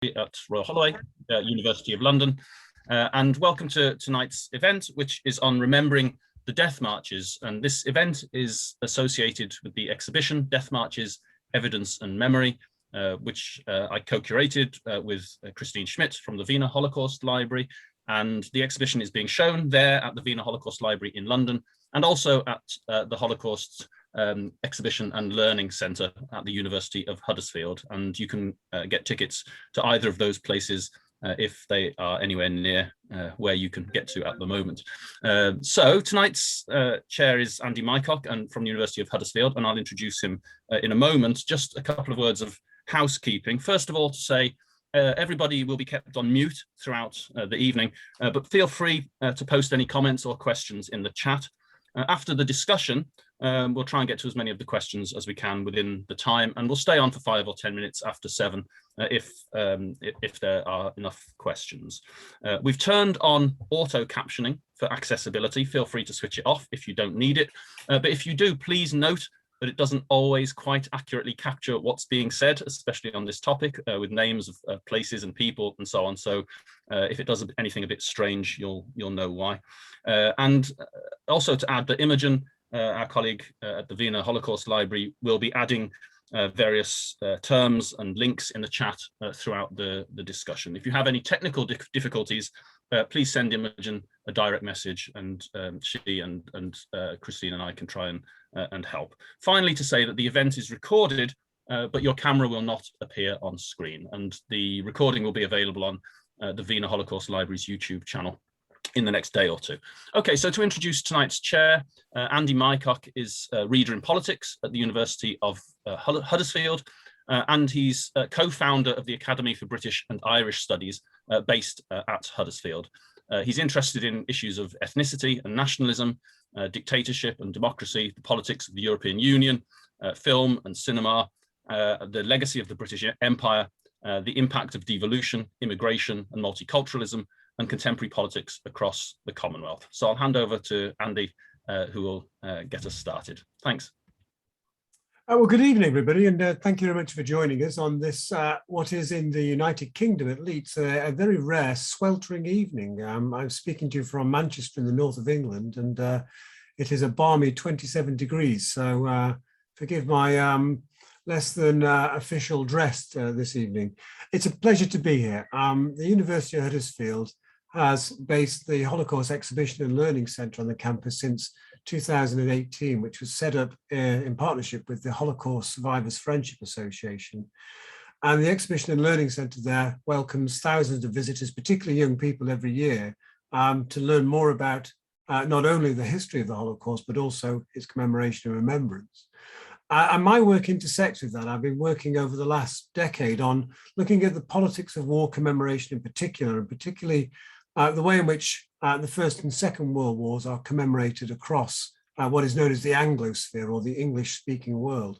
at Royal Holloway, University of London, and welcome to tonight's event, which is on remembering the death marches. And this event is associated with the exhibition Death Marches, Evidence and Memory, which I co-curated with Christine Schmidt from the Wiener Holocaust Library. And the exhibition is being shown there at the Wiener Holocaust Library in London, and also at the Holocaust Exhibition and Learning Centre at the University of Huddersfield. And you can get tickets to either of those places if they are anywhere near where you can get to at the moment. So tonight's chair is Andy Mycock and from the University of Huddersfield, and I'll introduce him in a moment. Just a couple of words of housekeeping. First of all, to say everybody will be kept on mute throughout the evening, but feel free to post any comments or questions in the chat. After the discussion, we'll try and get to as many of the questions as we can within the time, and we'll stay on for 5 or 10 minutes after 7 if there are enough questions. We've turned on auto captioning for accessibility. Feel free to switch it off if you don't need it, but if you do, please note that it doesn't always quite accurately capture what's being said, especially on this topic with names of places and people and so on. So if it does anything a bit strange, you'll know why. And also to add that Imogen, our colleague at the Wiener Holocaust Library, will be adding various terms and links in the chat throughout the discussion. If you have any technical difficulties, please send Imogen a direct message, and she and Christine and I can try and help. Finally, to say that the event is recorded, but your camera will not appear on screen, and the recording will be available on the Wiener Holocaust Library's YouTube channel in the next day or two. Okay, so to introduce tonight's chair, Andy Mycock is a reader in politics at the University of Huddersfield, and he's co-founder of the Academy for British and Irish Studies based at Huddersfield. He's interested in issues of ethnicity and nationalism, dictatorship and democracy, the politics of the European Union, film and cinema, the legacy of the British Empire, the impact of devolution, immigration and multiculturalism, and contemporary politics across the Commonwealth. So I'll hand over to Andy, who will get us started. Thanks. Well, good evening, everybody, and thank you very much for joining us on this, what is in the United Kingdom at least, a very rare sweltering evening. I'm speaking to you from Manchester in the north of England, and it is a balmy 27 degrees. So forgive my less than official dress this evening. It's a pleasure to be here. The University of Huddersfield has based the Holocaust Exhibition and Learning Centre on the campus since 2018, which was set up in partnership with the Holocaust Survivors Friendship Association. And the Exhibition and Learning Centre there welcomes thousands of visitors, particularly young people, every year to learn more about not only the history of the Holocaust, but also its commemoration and remembrance. And my work intersects with that. I've been working over the last decade on looking at the politics of war commemoration in particular, and particularly the way in which the First and Second World Wars are commemorated across what is known as the Anglosphere, or the English-speaking world.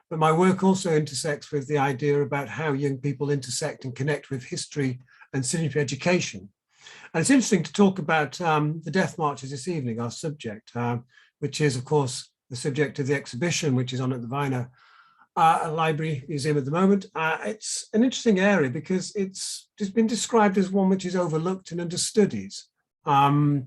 But my work also intersects with the idea about how young people intersect and connect with history and civic education. And it's interesting to talk about the death marches this evening, our subject, which is, of course, the subject of the exhibition, which is on at the Wiener Library Museum at the moment. It's an interesting area because it's just been described as one which is overlooked and understudies. A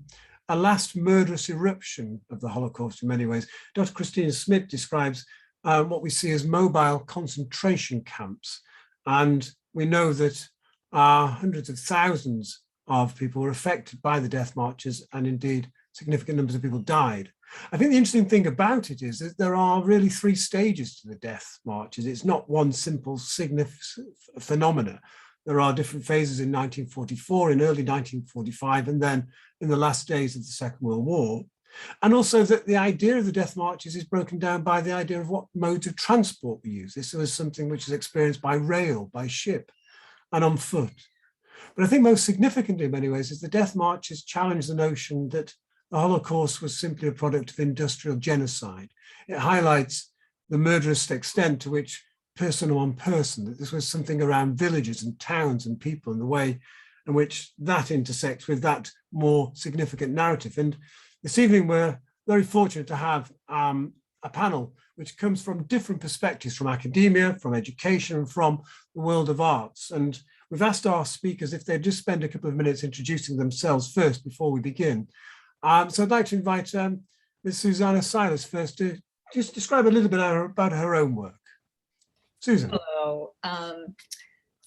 last murderous eruption of the Holocaust in many ways. Dr. Christine Schmidt describes what we see as mobile concentration camps. And we know that hundreds of thousands of people were affected by the death marches, and indeed significant numbers of people died. I think the interesting thing about it is that there are really 3 stages to the death marches. It's not one simple phenomena. There are different phases in 1944, in early 1945, and then in the last days of the Second World War. And also that the idea of the death marches is broken down by the idea of what modes of transport we use. This was something which is experienced by rail, by ship, and on foot. But I think most significantly in many ways is the death marches challenge the notion that the Holocaust was simply a product of industrial genocide. It highlights the murderous extent to which person on person, that this was something around villages and towns and people, and the way in which that intersects with that more significant narrative. And this evening, we're very fortunate to have a panel which comes from different perspectives, from academia, from education, and from the world of arts. And we've asked our speakers if they'd just spend a couple of minutes introducing themselves first before we begin. So I'd like to invite Ms. Susan Silas first to just describe a little bit about her own work. Susan. Hello.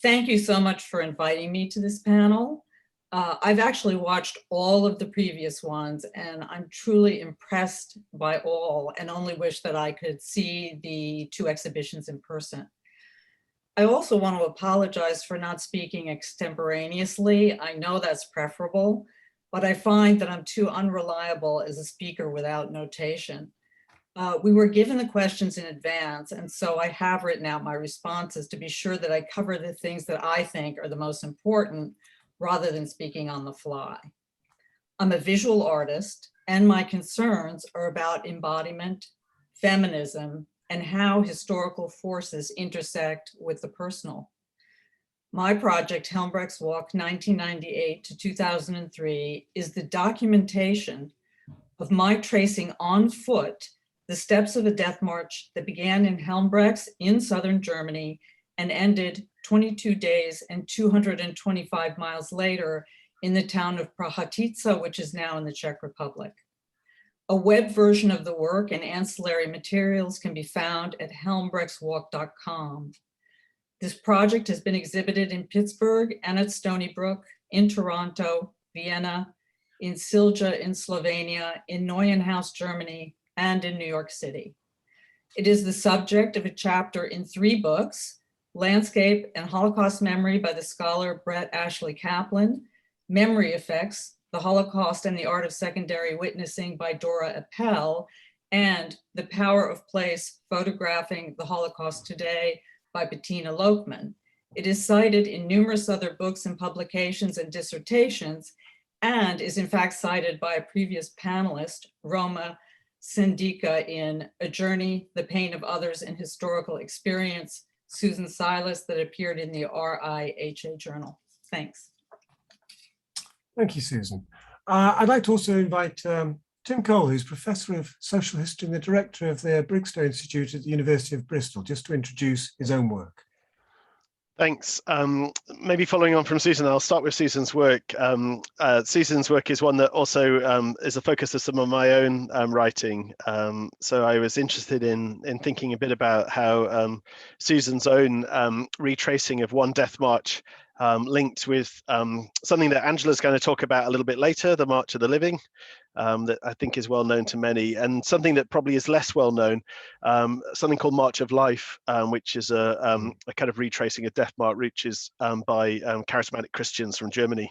Thank you so much for inviting me to this panel. I've actually watched all of the previous ones, and I'm truly impressed by all, and only wish that I could see the 2 exhibitions in person. I also want to apologize for not speaking extemporaneously. I know that's preferable, but I find that I'm too unreliable as a speaker without notation. We were given the questions in advance, and so I have written out my responses to be sure that I cover the things that I think are the most important, rather than speaking on the fly. I'm a visual artist, and my concerns are about embodiment, feminism, and how historical forces intersect with the personal. My project, Helmbrecht's Walk 1998 to 2003, is the documentation of my tracing on foot the steps of a death march that began in Helmbrechts in southern Germany and ended 22 days and 225 miles later in the town of Prahatica, which is now in the Czech Republic. A web version of the work and ancillary materials can be found at helmbrechtswalk.com. This project has been exhibited in Pittsburgh and at Stony Brook, in Toronto, Vienna, in Silja in Slovenia, in Neuenhaus, Germany, and in New York City. It is the subject of a chapter in 3 books: Landscape and Holocaust Memory by the scholar Brett Ashley Kaplan, Memory Effects, The Holocaust and the Art of Secondary Witnessing by Dora Appel, and The Power of Place, Photographing the Holocaust Today by Bettina Lokman. It is cited in numerous other books and publications and dissertations, and is in fact cited by a previous panelist, Roma Sendika, in A Journey, the Pain of Others in Historical Experience, Susan Silas, that appeared in the RIHA journal. Thanks. Thank you, Susan. I'd like to also invite Tim Cole, who's Professor of Social History and the Director of the Brigstow Institute at the University of Bristol, just to introduce his own work. Thanks. Maybe following on from Susan, I'll start with Susan's work. Susan's work is one that also is a focus of some of my own writing. So I was interested in thinking a bit about how Susan's own retracing of one death march linked with something that Angela's going to talk about a little bit later, the March of the Living, that I think is well known to many, and something that probably is less well known, something called March of Life, which is a kind of retracing of death march routes by charismatic Christians from Germany.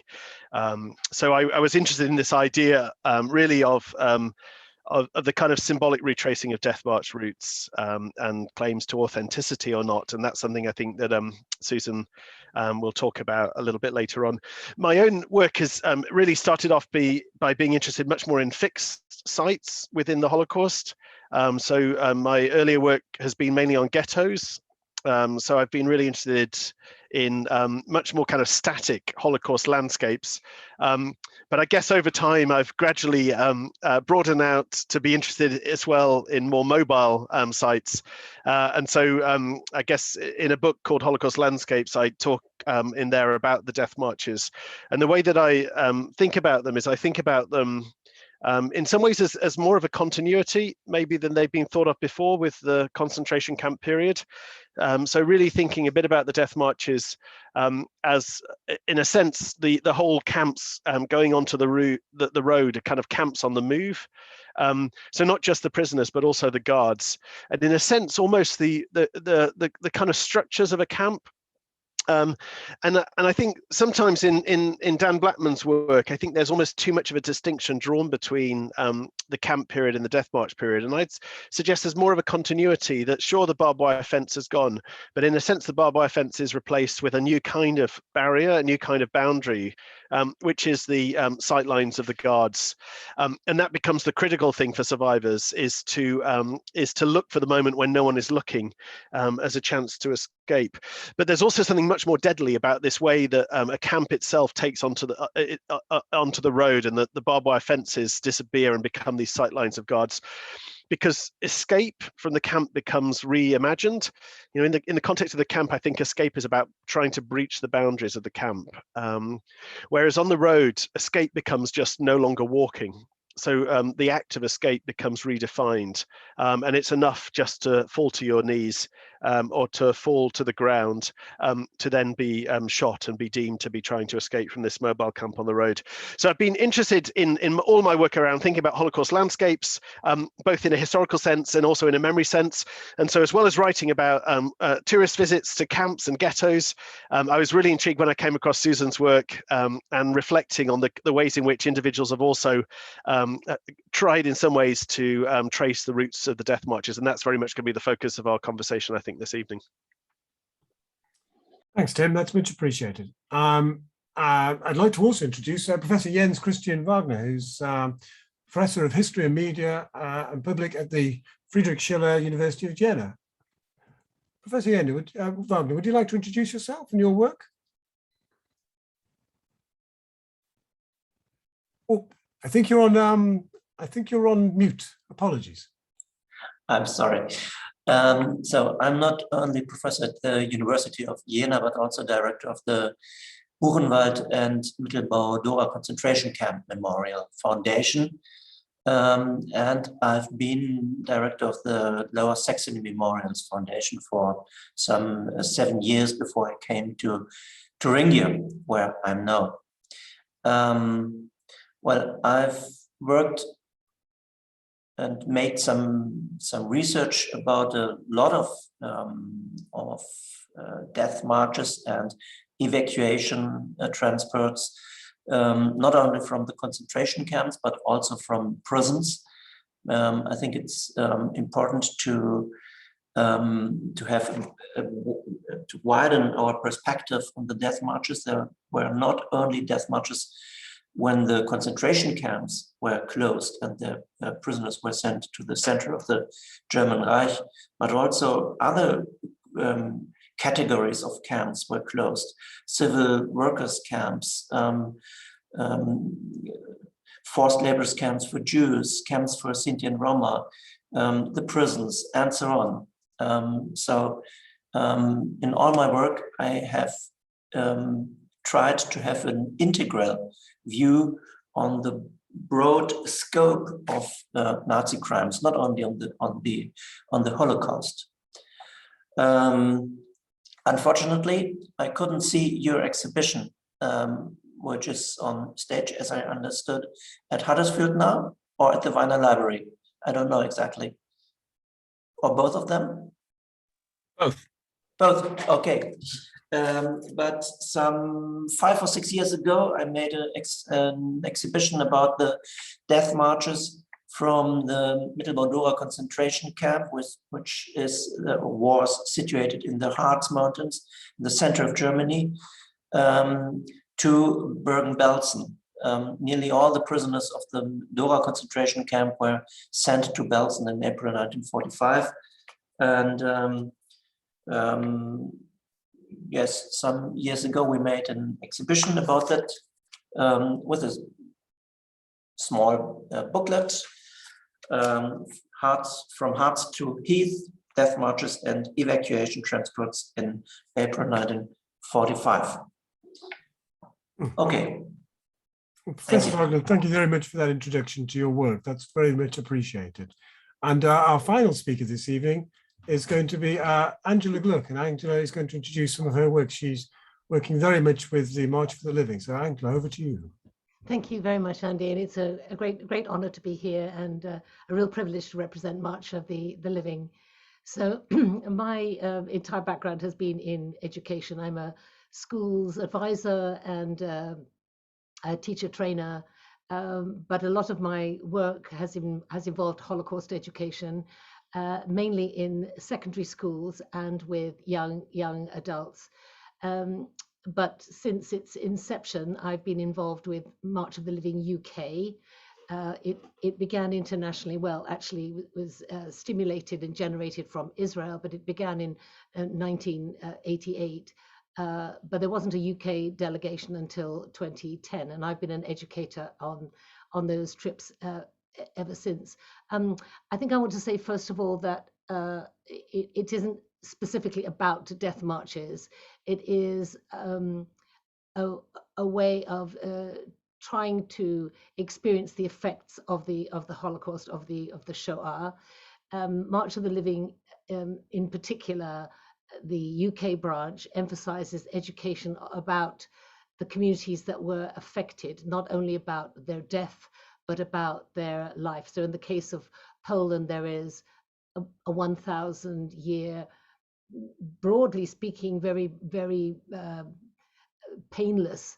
So I was interested in this idea really of the kind of symbolic retracing of death march routes and claims to authenticity or not. And that's something I think that Susan will talk about a little bit later on. My own work has really started off by being interested much more in fixed sites within the Holocaust. So my earlier work has been mainly on ghettos. So I've been really interested in much more kind of static Holocaust landscapes. But I guess over time, I've gradually broadened out to be interested as well in more mobile sites. And so I guess in a book called Holocaust Landscapes, I talk in there about the death marches. And the way that I think about them is I think about them in some ways as more of a continuity maybe than they've been thought of before with the concentration camp period. So really thinking a bit about the death marches as, in a sense, the whole camps going onto the road are kind of camps on the move. So not just the prisoners, but also the guards, and in a sense, almost the kind of structures of a camp. And I think sometimes in Dan Blackman's work, I think there's almost too much of a distinction drawn between the camp period and the death march period. And I'd suggest there's more of a continuity that, sure, the barbed wire fence has gone, but in a sense, the barbed wire fence is replaced with a new kind of barrier, a new kind of boundary, which is the sightlines of the guards. And that becomes the critical thing for survivors, is to look for the moment when no one is looking as a chance to escape. But there's also something much more deadly about this way that a camp itself takes onto the road, and that the barbed wire fences disappear and become these sightlines of guards. because escape from the camp becomes reimagined. You know, in the context of the camp, I think escape is about trying to breach the boundaries of the camp. Whereas on the road, escape becomes just no longer walking. So the act of escape becomes redefined, and it's enough just to fall to your knees or to fall to the ground to then be shot and be deemed to be trying to escape from this mobile camp on the road. So I've been interested in all my work around thinking about Holocaust landscapes, both in a historical sense and also in a memory sense. And so as well as writing about tourist visits to camps and ghettos, I was really intrigued when I came across Susan's work and reflecting on the ways in which individuals have also tried in some ways to trace the roots of the death marches, and that's very much going to be the focus of our conversation, I think, this evening. Thanks, Tim. That's much appreciated. I'd like to also introduce Professor Jens-Christian Wagner, who's Professor of History and Media and Public at the Friedrich Schiller University of Jena. Professor Wagner, would you like to introduce yourself and your work? Oh, I think you're on mute. Apologies. I'm sorry. So I'm not only professor at the University of Jena, but also director of the Buchenwald and Mittelbau-Dora concentration camp memorial foundation. And I've been director of the Lower Saxony Memorials Foundation for some 7 years before I came to Thuringia, where I'm now. Well, I've worked and made some research about a lot of death marches and evacuation transports, not only from the concentration camps, but also from prisons. I think it's important to widen our perspective on the death marches. There were not only death marches when the concentration camps were closed and the prisoners were sent to the center of the German Reich, but also other categories of camps were closed. Civil workers' camps, forced laborers camps for Jews, camps for Sinti and Roma, the prisons, and so on. So in all my work, I have tried to have an integral view on the broad scope of Nazi crimes, not only on the Holocaust. Unfortunately, I couldn't see your exhibition, which is on stage, as I understood, at Huddersfield now, or at the Wiener Library. I don't know exactly. Or both of them? Both. Both, okay. But some 5 or 6 years ago, I made an exhibition about the death marches from the Mittelbau-Dora concentration camp, which was situated in the Harz Mountains, in the center of Germany, to Bergen-Belsen. Nearly all the prisoners of the Dora concentration camp were sent to Belsen in April 1945. And yes, some years ago we made an exhibition about that with a small booklet, from Harz to Heath, death marches and evacuation transports in April 1945. Okay. Professor Wagner, thank you very much for that introduction to your work. That's very much appreciated. And our final speaker this evening is going to be Angela Gluck, and Angela is going to introduce some of her work. She's working very much with the March for the Living. So Angela, over to you. Thank you very much, Andy, and it's a great honor to be here and a real privilege to represent March of the Living. So my entire background has been in education. I'm a schools advisor and a teacher trainer, but a lot of my work has involved Holocaust education, mainly in secondary schools and with young adults. But since its inception, I've been involved with March of the Living UK. It began internationally. Well, actually, it was stimulated and generated from Israel, but it began in 1988. But there wasn't a UK delegation until 2010, and I've been an educator on those trips ever since. I think I want to say, first of all, that it isn't specifically about death marches. It is a way of trying to experience the effects of the Holocaust, of the Shoah. March of the Living, in particular, the UK branch, emphasizes education about the communities that were affected, not only about their death, but about their life. So in the case of Poland, there is a 1,000-year, broadly speaking, very, very painless,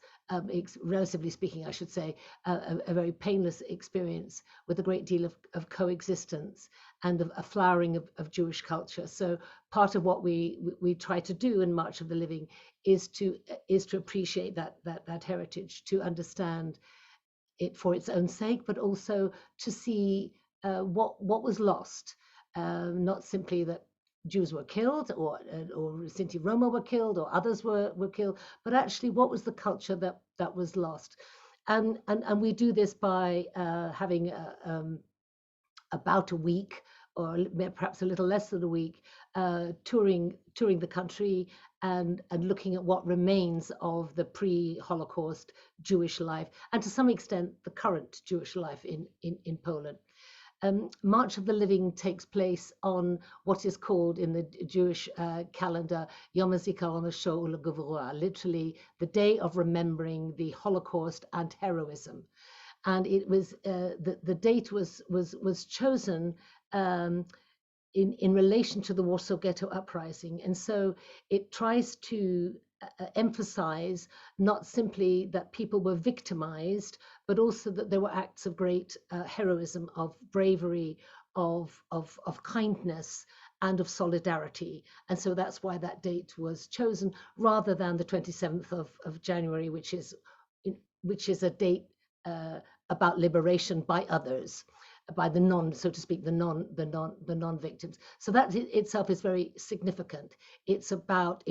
relatively speaking, I should say, a very painless experience with a great deal of coexistence and a flowering of Jewish culture. So part of what we try to do in March of the Living is to appreciate that heritage, to understand it for its own sake, but also to see what was lost, not simply that Jews were killed or Sinti Roma were killed or others were killed, but actually what was the culture that was lost. And we do this by having about a week, or perhaps a little less than a week, touring the country and looking at what remains of the pre-Holocaust Jewish life, and to some extent the current Jewish life in Poland. March of the Living takes place on what is called in the Jewish calendar Yom HaZikaron HaShoah U'Gevurah, literally the day of remembering the Holocaust and heroism. And it was the date was chosen in relation to the Warsaw Ghetto Uprising, and so it tries to emphasize not simply that people were victimized, but also that there were acts of great heroism, of bravery, of kindness, and of solidarity. And so that's why that date was chosen, rather than the 27th of January, which is a date about liberation by others, by the so to speak, the non-victims. So that itself is very significant. It's about,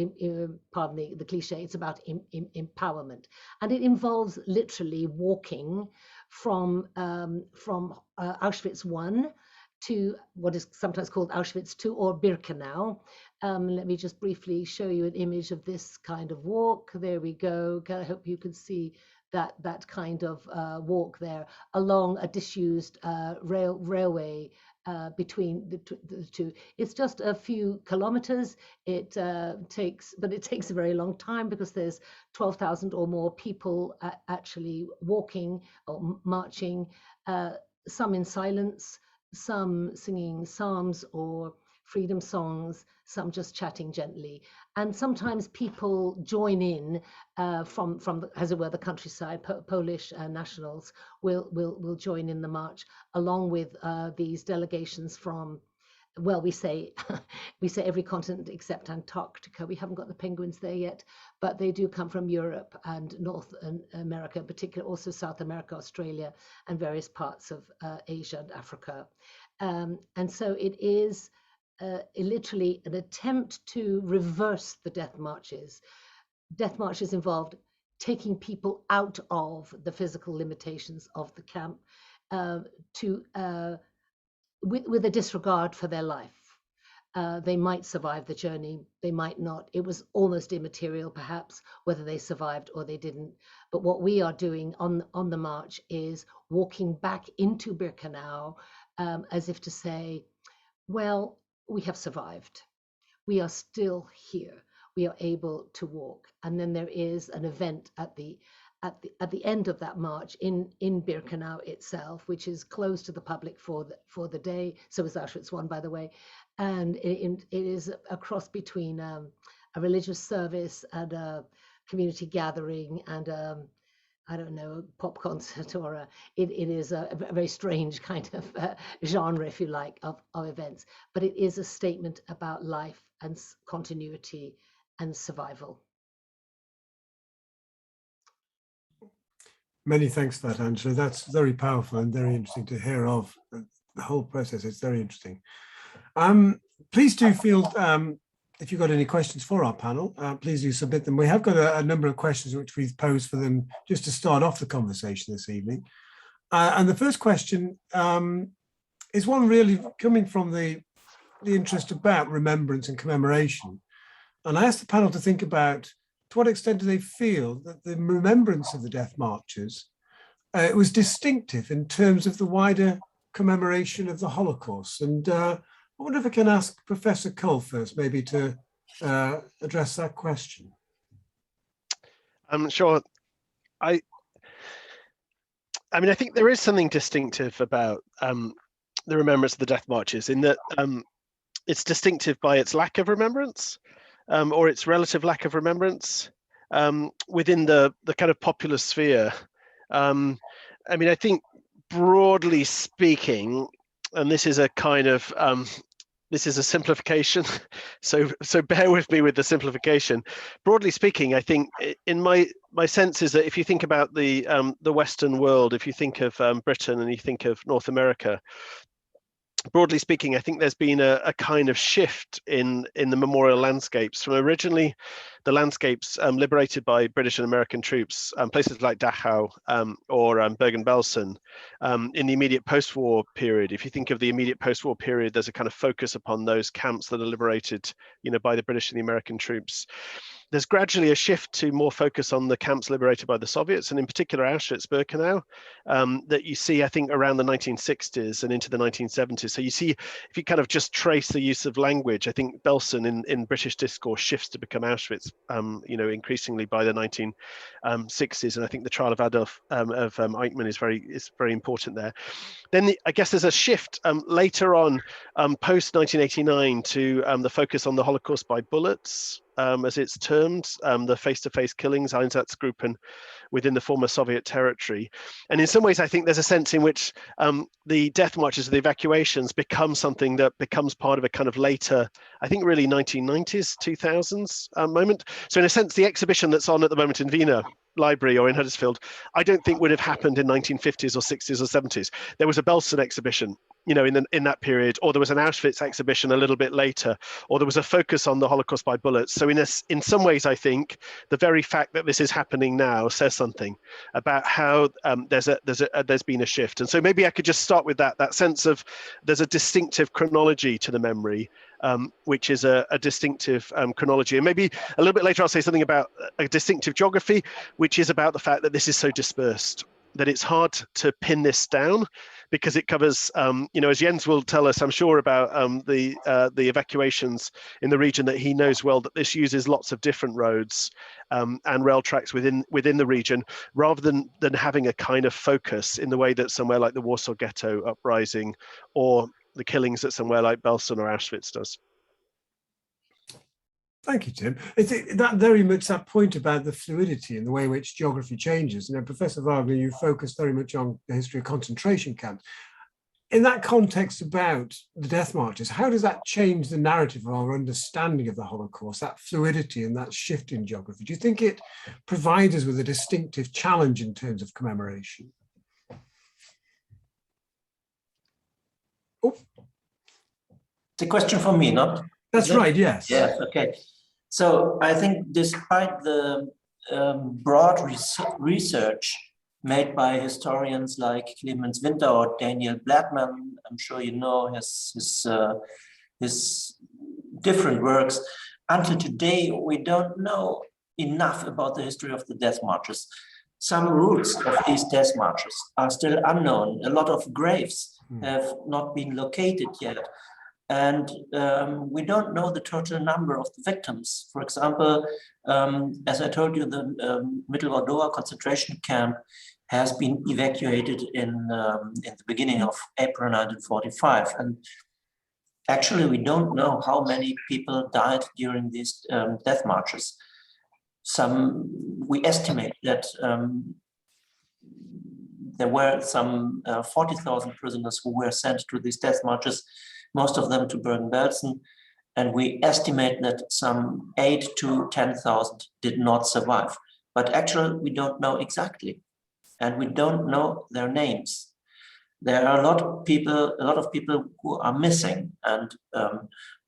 pardon the cliche, it's about empowerment, and it involves literally walking from Auschwitz I to what is sometimes called Auschwitz II or Birkenau. Let me just briefly show you an image of this kind of walk. There we go. I hope you can see that kind of walk there along a disused railway between the two. It's just a few kilometers. It takes a very long time, because there's 12,000 or more people actually walking or marching, some in silence, some singing psalms or freedom songs, some just chatting gently. And sometimes people join in from as it were, the countryside. Polish nationals will join in the march, along with these delegations from, well, we say every continent except Antarctica. We haven't got the penguins there yet, but they do come from Europe and North America, in particular, also South America, Australia, and various parts of Asia and Africa. And so it is literally an attempt to reverse the death marches. Death marches involved taking people out of the physical limitations of the camp with a disregard for their life. They might survive the journey, they might not. It was almost immaterial, perhaps, whether they survived or they didn't. But what we are doing on the march is walking back into Birkenau, as if to say, well, we have survived. We are still here. We are able to walk. And then there is an event at the end of that march in Birkenau itself, which is closed to the public for the day. So is Auschwitz I, by the way. And it is a cross between a religious service and a community gathering and I don't know, pop concert, or it is a very strange kind of genre, if you like, of events. But it is a statement about life and continuity and survival. Many thanks for that, Angela. That's very powerful and very interesting to hear of the whole process. It's very interesting. Please do feel, if you've got any questions for our panel, please do submit them. We have got a number of questions which we've posed for them just to start off the conversation this evening. And the first question is one really coming from the interest about remembrance and commemoration. And I asked the panel to think about to what extent do they feel that the remembrance of the death marches was distinctive in terms of the wider commemoration of the Holocaust. And I wonder if I can ask Professor Cull first, maybe to address that question. I'm sure. I mean, I think there is something distinctive about the remembrance of the death marches in that it's distinctive by its lack of remembrance or its relative lack of remembrance within the kind of popular sphere. I mean, I think broadly speaking, and this is a kind of this is a simplification, so bear with me with the simplification. Broadly speaking, I think in my sense is that if you think about the Western world, if you think of Britain and you think of North America, broadly speaking, I think there's been a kind of shift in the memorial landscapes from originally the landscapes liberated by British and American troops, places like Dachau or Bergen-Belsen, in the immediate post-war period. If you think of the immediate post-war period, there's a kind of focus upon those camps that are liberated, by the British and the American troops. There's gradually a shift to more focus on the camps liberated by the Soviets, and in particular Auschwitz-Birkenau, that you see, I think, around the 1960s and into the 1970s. So you see, if you kind of just trace the use of language, I think Belsen in British discourse shifts to become Auschwitz, increasingly by the 1960s. And I think the trial of Adolf of Eichmann is very important there. Then I guess there's a shift later on, post 1989, to the focus on the Holocaust by bullets, as it's termed, the face-to-face killings, Einsatzgruppen within the former Soviet territory. And in some ways, I think there's a sense in which the death marches, the evacuations, become something that becomes part of a kind of later, I think really 1990s, 2000s moment. So in a sense, the exhibition that's on at the moment in Wiener Library or in Huddersfield, I don't think would have happened in 1950s or 60s or 70s. There was a Belsen exhibition, in that period, or there was an Auschwitz exhibition a little bit later, or there was a focus on the Holocaust by bullets. So in some ways, I think the very fact that this is happening now says something about how there's been a shift. And so maybe I could just start with that sense of there's a distinctive chronology to the memory, which is a distinctive chronology. And maybe a little bit later, I'll say something about a distinctive geography, which is about the fact that this is so dispersed, that it's hard to pin this down, because it covers, as Jens will tell us, I'm sure, about the evacuations in the region that he knows well, that this uses lots of different roads and rail tracks within the region, rather than having a kind of focus in the way that somewhere like the Warsaw Ghetto uprising or the killings at somewhere like Belsen or Auschwitz does. Thank you, Tim. That very much that point about the fluidity and the way in which geography changes. Professor Wagner, you focused very much on the history of concentration camps. In that context about the death marches, how does that change the narrative of our understanding of the Holocaust, that fluidity and that shift in geography? Do you think it provides us with a distinctive challenge in terms of commemoration? Oh. The question for me, not? That's right, yes. Yes, okay. So I think despite the broad research made by historians like Clemens Winter or Daniel Blattman, I'm sure you know his different works, until today we don't know enough about the history of the death marches. Some routes of these death marches are still unknown. A lot of graves have not been located yet. And we don't know the total number of the victims. For example, as I told you, the Mittelbau-Dora concentration camp has been evacuated in the beginning of April 1945. And actually, we don't know how many people died during these death marches. We estimate that there were some 40,000 prisoners who were sent to these death marches, most of them to Bergen-Belsen, and we estimate that some 8,000 to 10,000 did not survive. But actually, we don't know exactly, and we don't know their names. There are a lot of people who are missing, and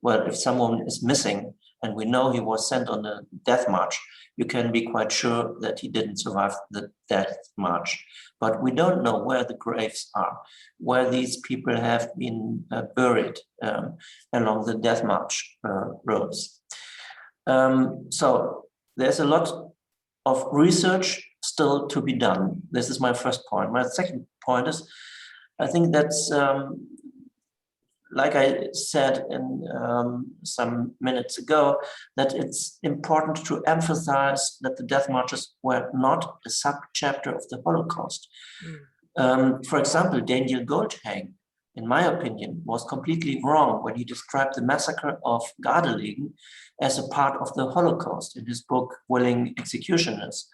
well, if someone is missing and we know he was sent on a death march, you can be quite sure that he didn't survive the death march. But we don't know where the graves are, where these people have been buried along the death march roads. So there's a lot of research still to be done. This is my first point. My second point is, I think that's, like I said in some minutes ago, that it's important to emphasize that the death marches were not a sub-chapter of the Holocaust. For example, Daniéle Huillet, in my opinion, was completely wrong when he described the massacre of Gardelegen as a part of the Holocaust in his book, Willing Executioners,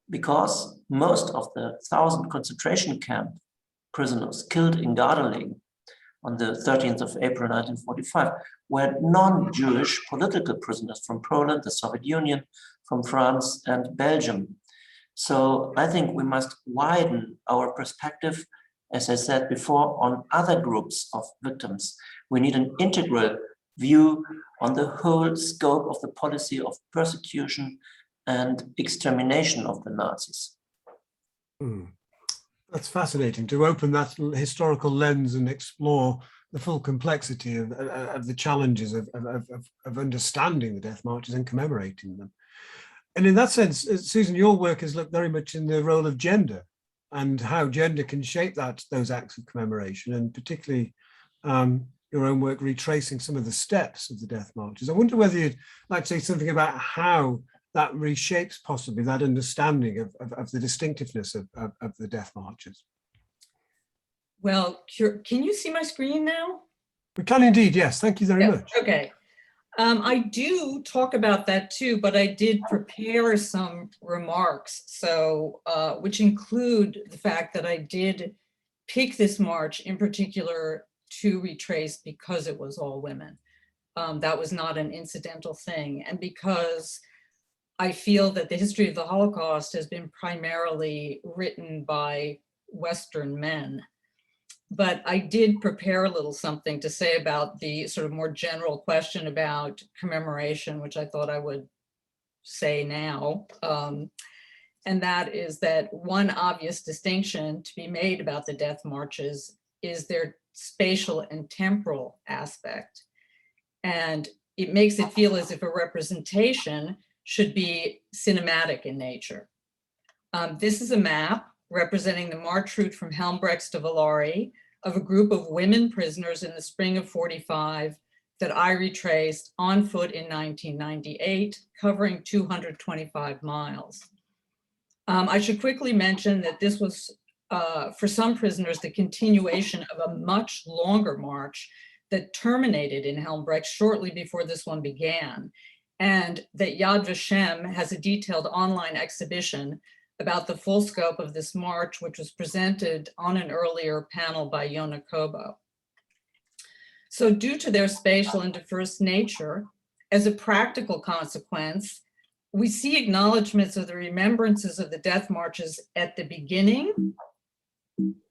because most of the 1,000 concentration camp prisoners killed in Gardelegen on the 13th of April 1945 were non-Jewish political prisoners from Poland, the Soviet Union, from France and Belgium. So I think we must widen our perspective, as I said before, on other groups of victims. We need an integral view on the whole scope of the policy of persecution and extermination of the Nazis. That's fascinating, to open that historical lens and explore the full complexity of the challenges of understanding the death marches and commemorating them. And in that sense, Susan, your work has looked very much in the role of gender and how gender can shape those acts of commemoration, and particularly your own work retracing some of the steps of the death marches. I wonder whether you'd like to say something about how that reshapes possibly that understanding of the distinctiveness of the death marches. Well, can you see my screen now? We can indeed, yes. Thank you very much. Okay. I do talk about that too, but I did prepare some remarks, so which include the fact that I did pick this march in particular to retrace because it was all women. That was not an incidental thing, and because I feel that the history of the Holocaust has been primarily written by Western men. But I did prepare a little something to say about the sort of more general question about commemoration, which I thought I would say now. And that is that one obvious distinction to be made about the death marches is their spatial and temporal aspect. And it makes it feel as if a representation should be cinematic in nature. This is a map representing the march route from Helmbrechts to Villari of a group of women prisoners in the spring of '45 that I retraced on foot in 1998, covering 225 miles. I should quickly mention that this was, for some prisoners, the continuation of a much longer march that terminated in Helmbrechts shortly before this one began, and that Yad Vashem has a detailed online exhibition about the full scope of this march, which was presented on an earlier panel by Yona Kobo. So due to their spatial and diverse nature, as a practical consequence, we see acknowledgements of the remembrances of the death marches at the beginning.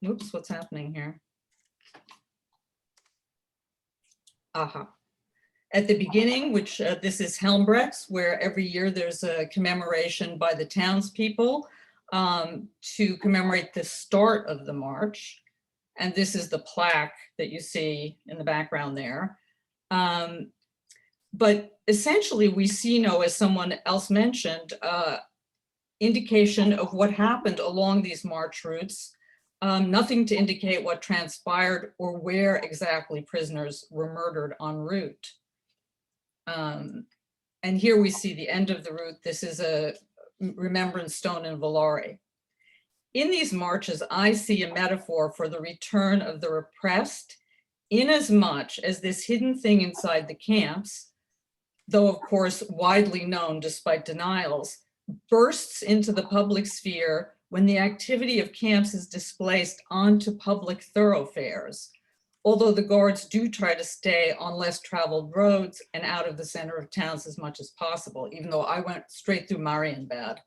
Oops, what's happening here? At the beginning, which this is Helmbrechts, where every year there's a commemoration by the townspeople to commemorate the start of the march. And this is the plaque that you see in the background there. But essentially we see, as someone else mentioned, indication of what happened along these march routes, nothing to indicate what transpired or where exactly prisoners were murdered en route. And here we see the end of the route. This is a remembrance stone in Villari. In these marches, I see a metaphor for the return of the repressed, inasmuch as this hidden thing inside the camps, though of course widely known despite denials, bursts into the public sphere when the activity of camps is displaced onto public thoroughfares, although the guards do try to stay on less traveled roads and out of the center of towns as much as possible, even though I went straight through Marienbad.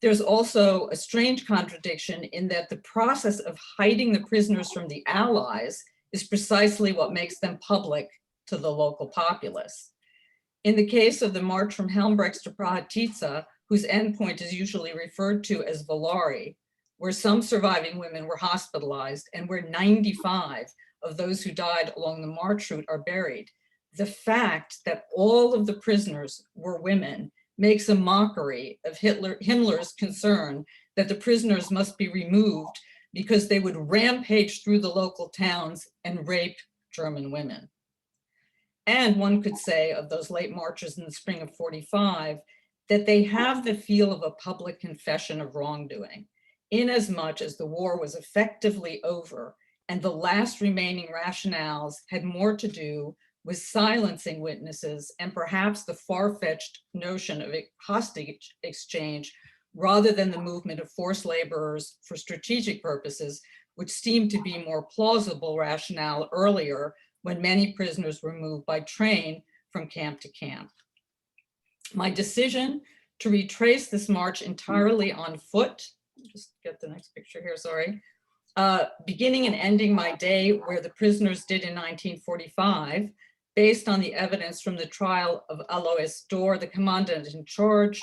There's also a strange contradiction in that the process of hiding the prisoners from the Allies is precisely what makes them public to the local populace. In the case of the march from Helmbrechts to Prahatitsa, whose endpoint is usually referred to as Valari, where some surviving women were hospitalized and where 95 of those who died along the march route are buried, the fact that all of the prisoners were women makes a mockery of Himmler's concern that the prisoners must be removed because they would rampage through the local towns and rape German women. And one could say of those late marches in the spring of 45, that they have the feel of a public confession of wrongdoing, inasmuch as the war was effectively over and the last remaining rationales had more to do with silencing witnesses and perhaps the far-fetched notion of a hostage exchange rather than the movement of forced laborers for strategic purposes, which seemed to be more plausible rationale earlier when many prisoners were moved by train from camp to camp. My decision to retrace this march entirely on foot, just get the next picture here, sorry, beginning and ending my day where the prisoners did in 1945, based on the evidence from the trial of Alois Dor, the commandant in charge,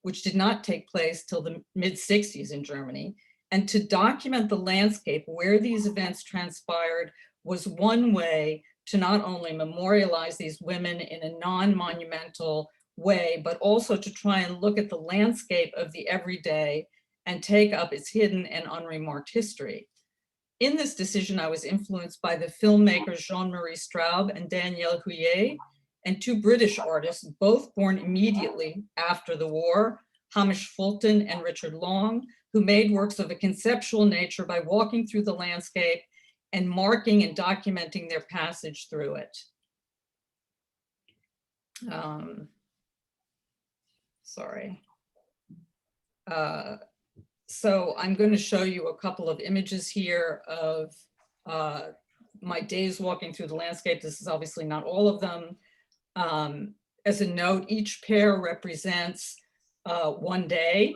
which did not take place till the mid-60s in Germany, and to document the landscape where these events transpired was one way to not only memorialize these women in a non-monumental way, but also to try and look at the landscape of the everyday and take up its hidden and unremarked history. In this decision, I was influenced by the filmmakers Jean-Marie Straub and Daniéle Huillet, and two British artists, both born immediately after the war, Hamish Fulton and Richard Long, who made works of a conceptual nature by walking through the landscape and marking and documenting their passage through it. So I'm going to show you a couple of images here of my days walking through the landscape. This is obviously not all of them. As a note, each pair represents one day.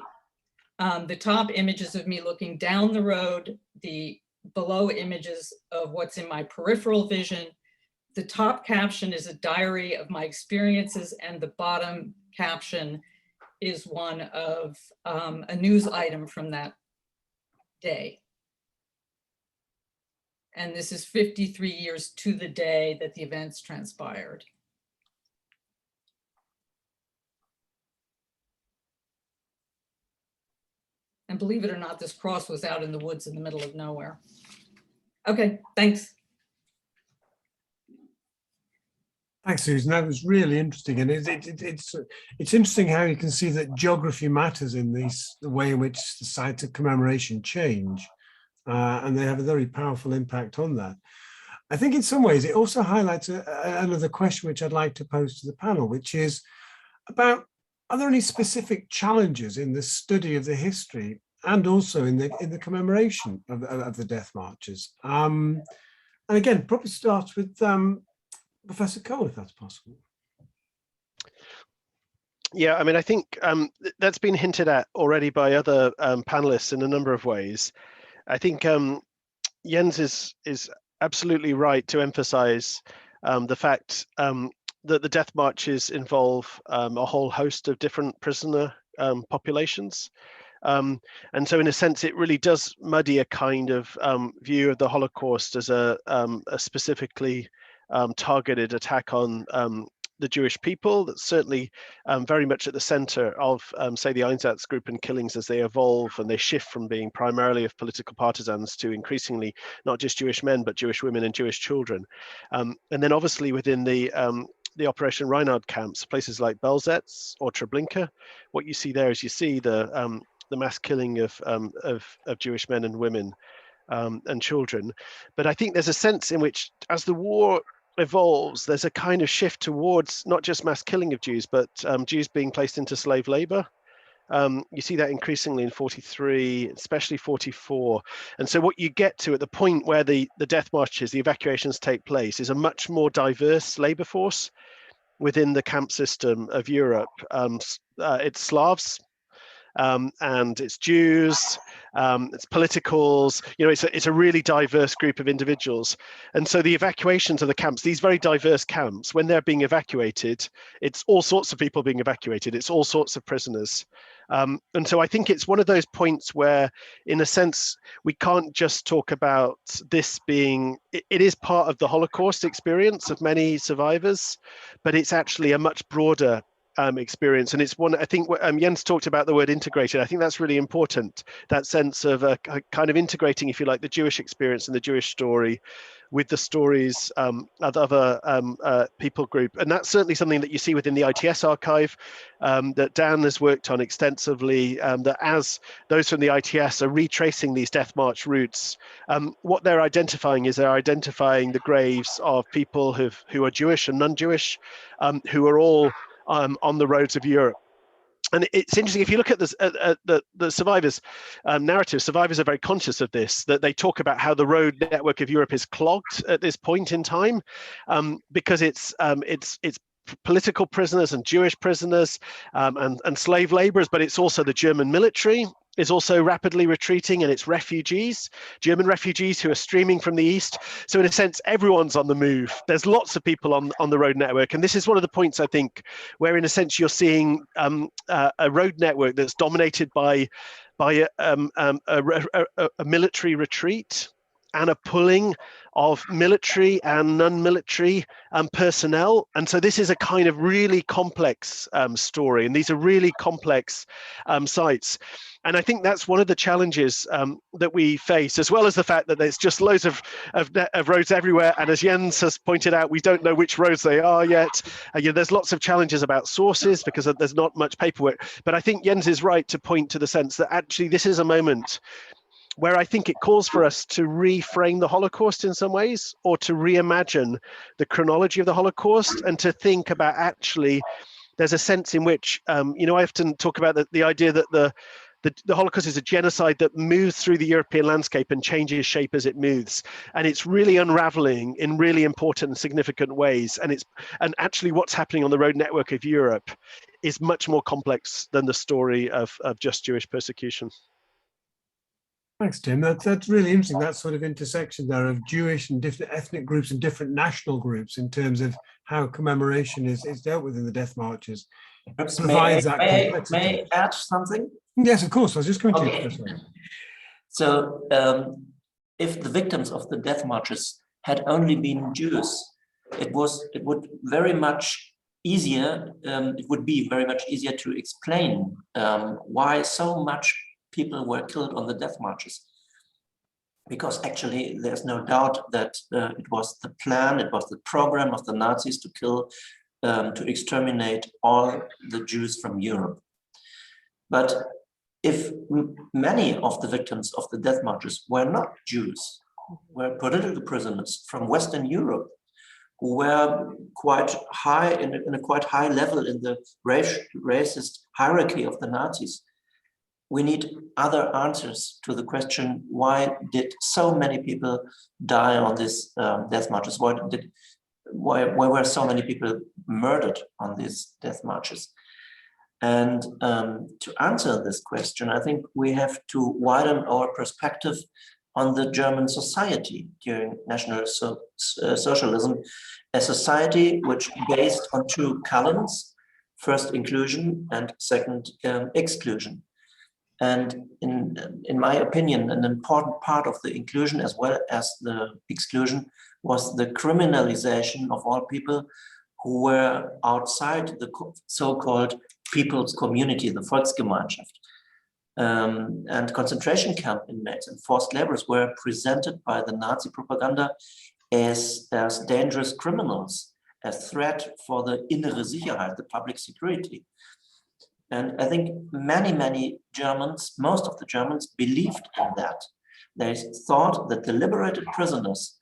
The top images of me looking down the road, the below images of what's in my peripheral vision. The top caption is a diary of my experiences, and the bottom caption is one of a news item from that day. And this is 53 years to the day that the events transpired. And believe it or not, this cross was out in the woods in the middle of nowhere. Okay, thanks. Thanks, Susan. That was really interesting, and it's interesting how you can see that geography matters in the way in which the sites of commemoration change, and they have a very powerful impact on that. I think in some ways it also highlights another question which I'd like to pose to the panel, which is about, are there any specific challenges in the study of the history and also in the commemoration of the death marches? And again, probably starts with Professor Cole, if that's possible. Yeah, I mean, I think that's been hinted at already by other panelists in a number of ways. I think Jens is absolutely right to emphasize the fact that the death marches involve a whole host of different prisoner populations. And so in a sense, it really does muddy a kind of view of the Holocaust as a specifically targeted attack on the Jewish people. That's certainly very much at the center of, say, the Einsatzgruppen killings as they evolve and they shift from being primarily of political partisans to increasingly not just Jewish men, but Jewish women and Jewish children. And then obviously within the Operation Reinhard camps, places like Belzec or Treblinka, what you see there is you see the mass killing of Jewish men and women and children. But I think there's a sense in which, as the war evolves, there's a kind of shift towards not just mass killing of Jews, but Jews being placed into slave labor. You see that increasingly in 43, especially 44. And so what you get to at the point where the death marches, the evacuations take place, is a much more diverse labor force within the camp system of Europe. It's Slavs, and it's Jews, it's politicals, you know, it's a really diverse group of individuals. And so the evacuations of the camps, these very diverse camps, when they're being evacuated, it's all sorts of people being evacuated, it's all sorts of prisoners. And so I think it's one of those points where, in a sense, we can't just talk about this being, it is part of the Holocaust experience of many survivors, but it's actually a much broader experience. And it's one, I think Jens talked about the word integrated. I think that's really important, that sense of a kind of integrating, if you like, the Jewish experience and the Jewish story with the stories of other people group. And that's certainly something that you see within the ITS archive that Dan has worked on extensively, that as those from the ITS are retracing these death march routes, what they're identifying is they're identifying the graves of people who are Jewish and non-Jewish, who are all on the roads of Europe. And it's interesting, if you look at the survivors' narrative, survivors are very conscious of this, that they talk about how the road network of Europe is clogged at this point in time, because it's political prisoners and Jewish prisoners and slave laborers, but it's also the German military is also rapidly retreating, and it's refugees, German refugees who are streaming from the east. So in a sense, everyone's on the move. There's lots of people on the road network. And this is one of the points, I think, where in a sense you're seeing a road network that's dominated by a military retreat and a pulling of military and non-military personnel. And so this is a kind of really complex story, and these are really complex sites. And I think that's one of the challenges that we face, as well as the fact that there's just loads of roads everywhere. And as Jens has pointed out, we don't know which roads they are yet. You know, there's lots of challenges about sources because there's not much paperwork. But I think Jens is right to point to the sense that actually this is a moment where I think it calls for us to reframe the Holocaust in some ways, or to reimagine the chronology of the Holocaust, and to think about actually, there's a sense in which, you know, I often talk about the idea that the Holocaust is a genocide that moves through the European landscape and changes shape as it moves. And it's really unraveling in really important and significant ways. And actually what's happening on the road network of Europe is much more complex than the story of just Jewish persecution. Thanks, Tim. That's really interesting, that sort of intersection there of Jewish and different ethnic groups and different national groups in terms of how commemoration is dealt with in the death marches. May I add something? Yes, of course. I was just going to. Okay. So if the victims of the death marches had only been Jews, it would be very much easier to explain why so much people were killed on the death marches. Because actually there's no doubt that it was the plan, it was the program of the Nazis to kill, to exterminate all the Jews from Europe. But if many of the victims of the death marches were not Jews, were political prisoners from Western Europe, who were quite high in a quite high level in the racist hierarchy of the Nazis, we need other answers to the question, why did so many people die on these death marches? Why were so many people murdered on these death marches? And to answer this question, I think we have to widen our perspective on the German society during National Socialism, a society which based on two columns, first inclusion and second exclusion. And in my opinion, an important part of the inclusion as well as the exclusion was the criminalization of all people who were outside the so-called people's community, the Volksgemeinschaft. And concentration camp inmates and forced laborers were presented by the Nazi propaganda as dangerous criminals, as threat for the innere Sicherheit, the public security. And I think many Germans, most of the Germans believed in that. They thought that the liberated prisoners,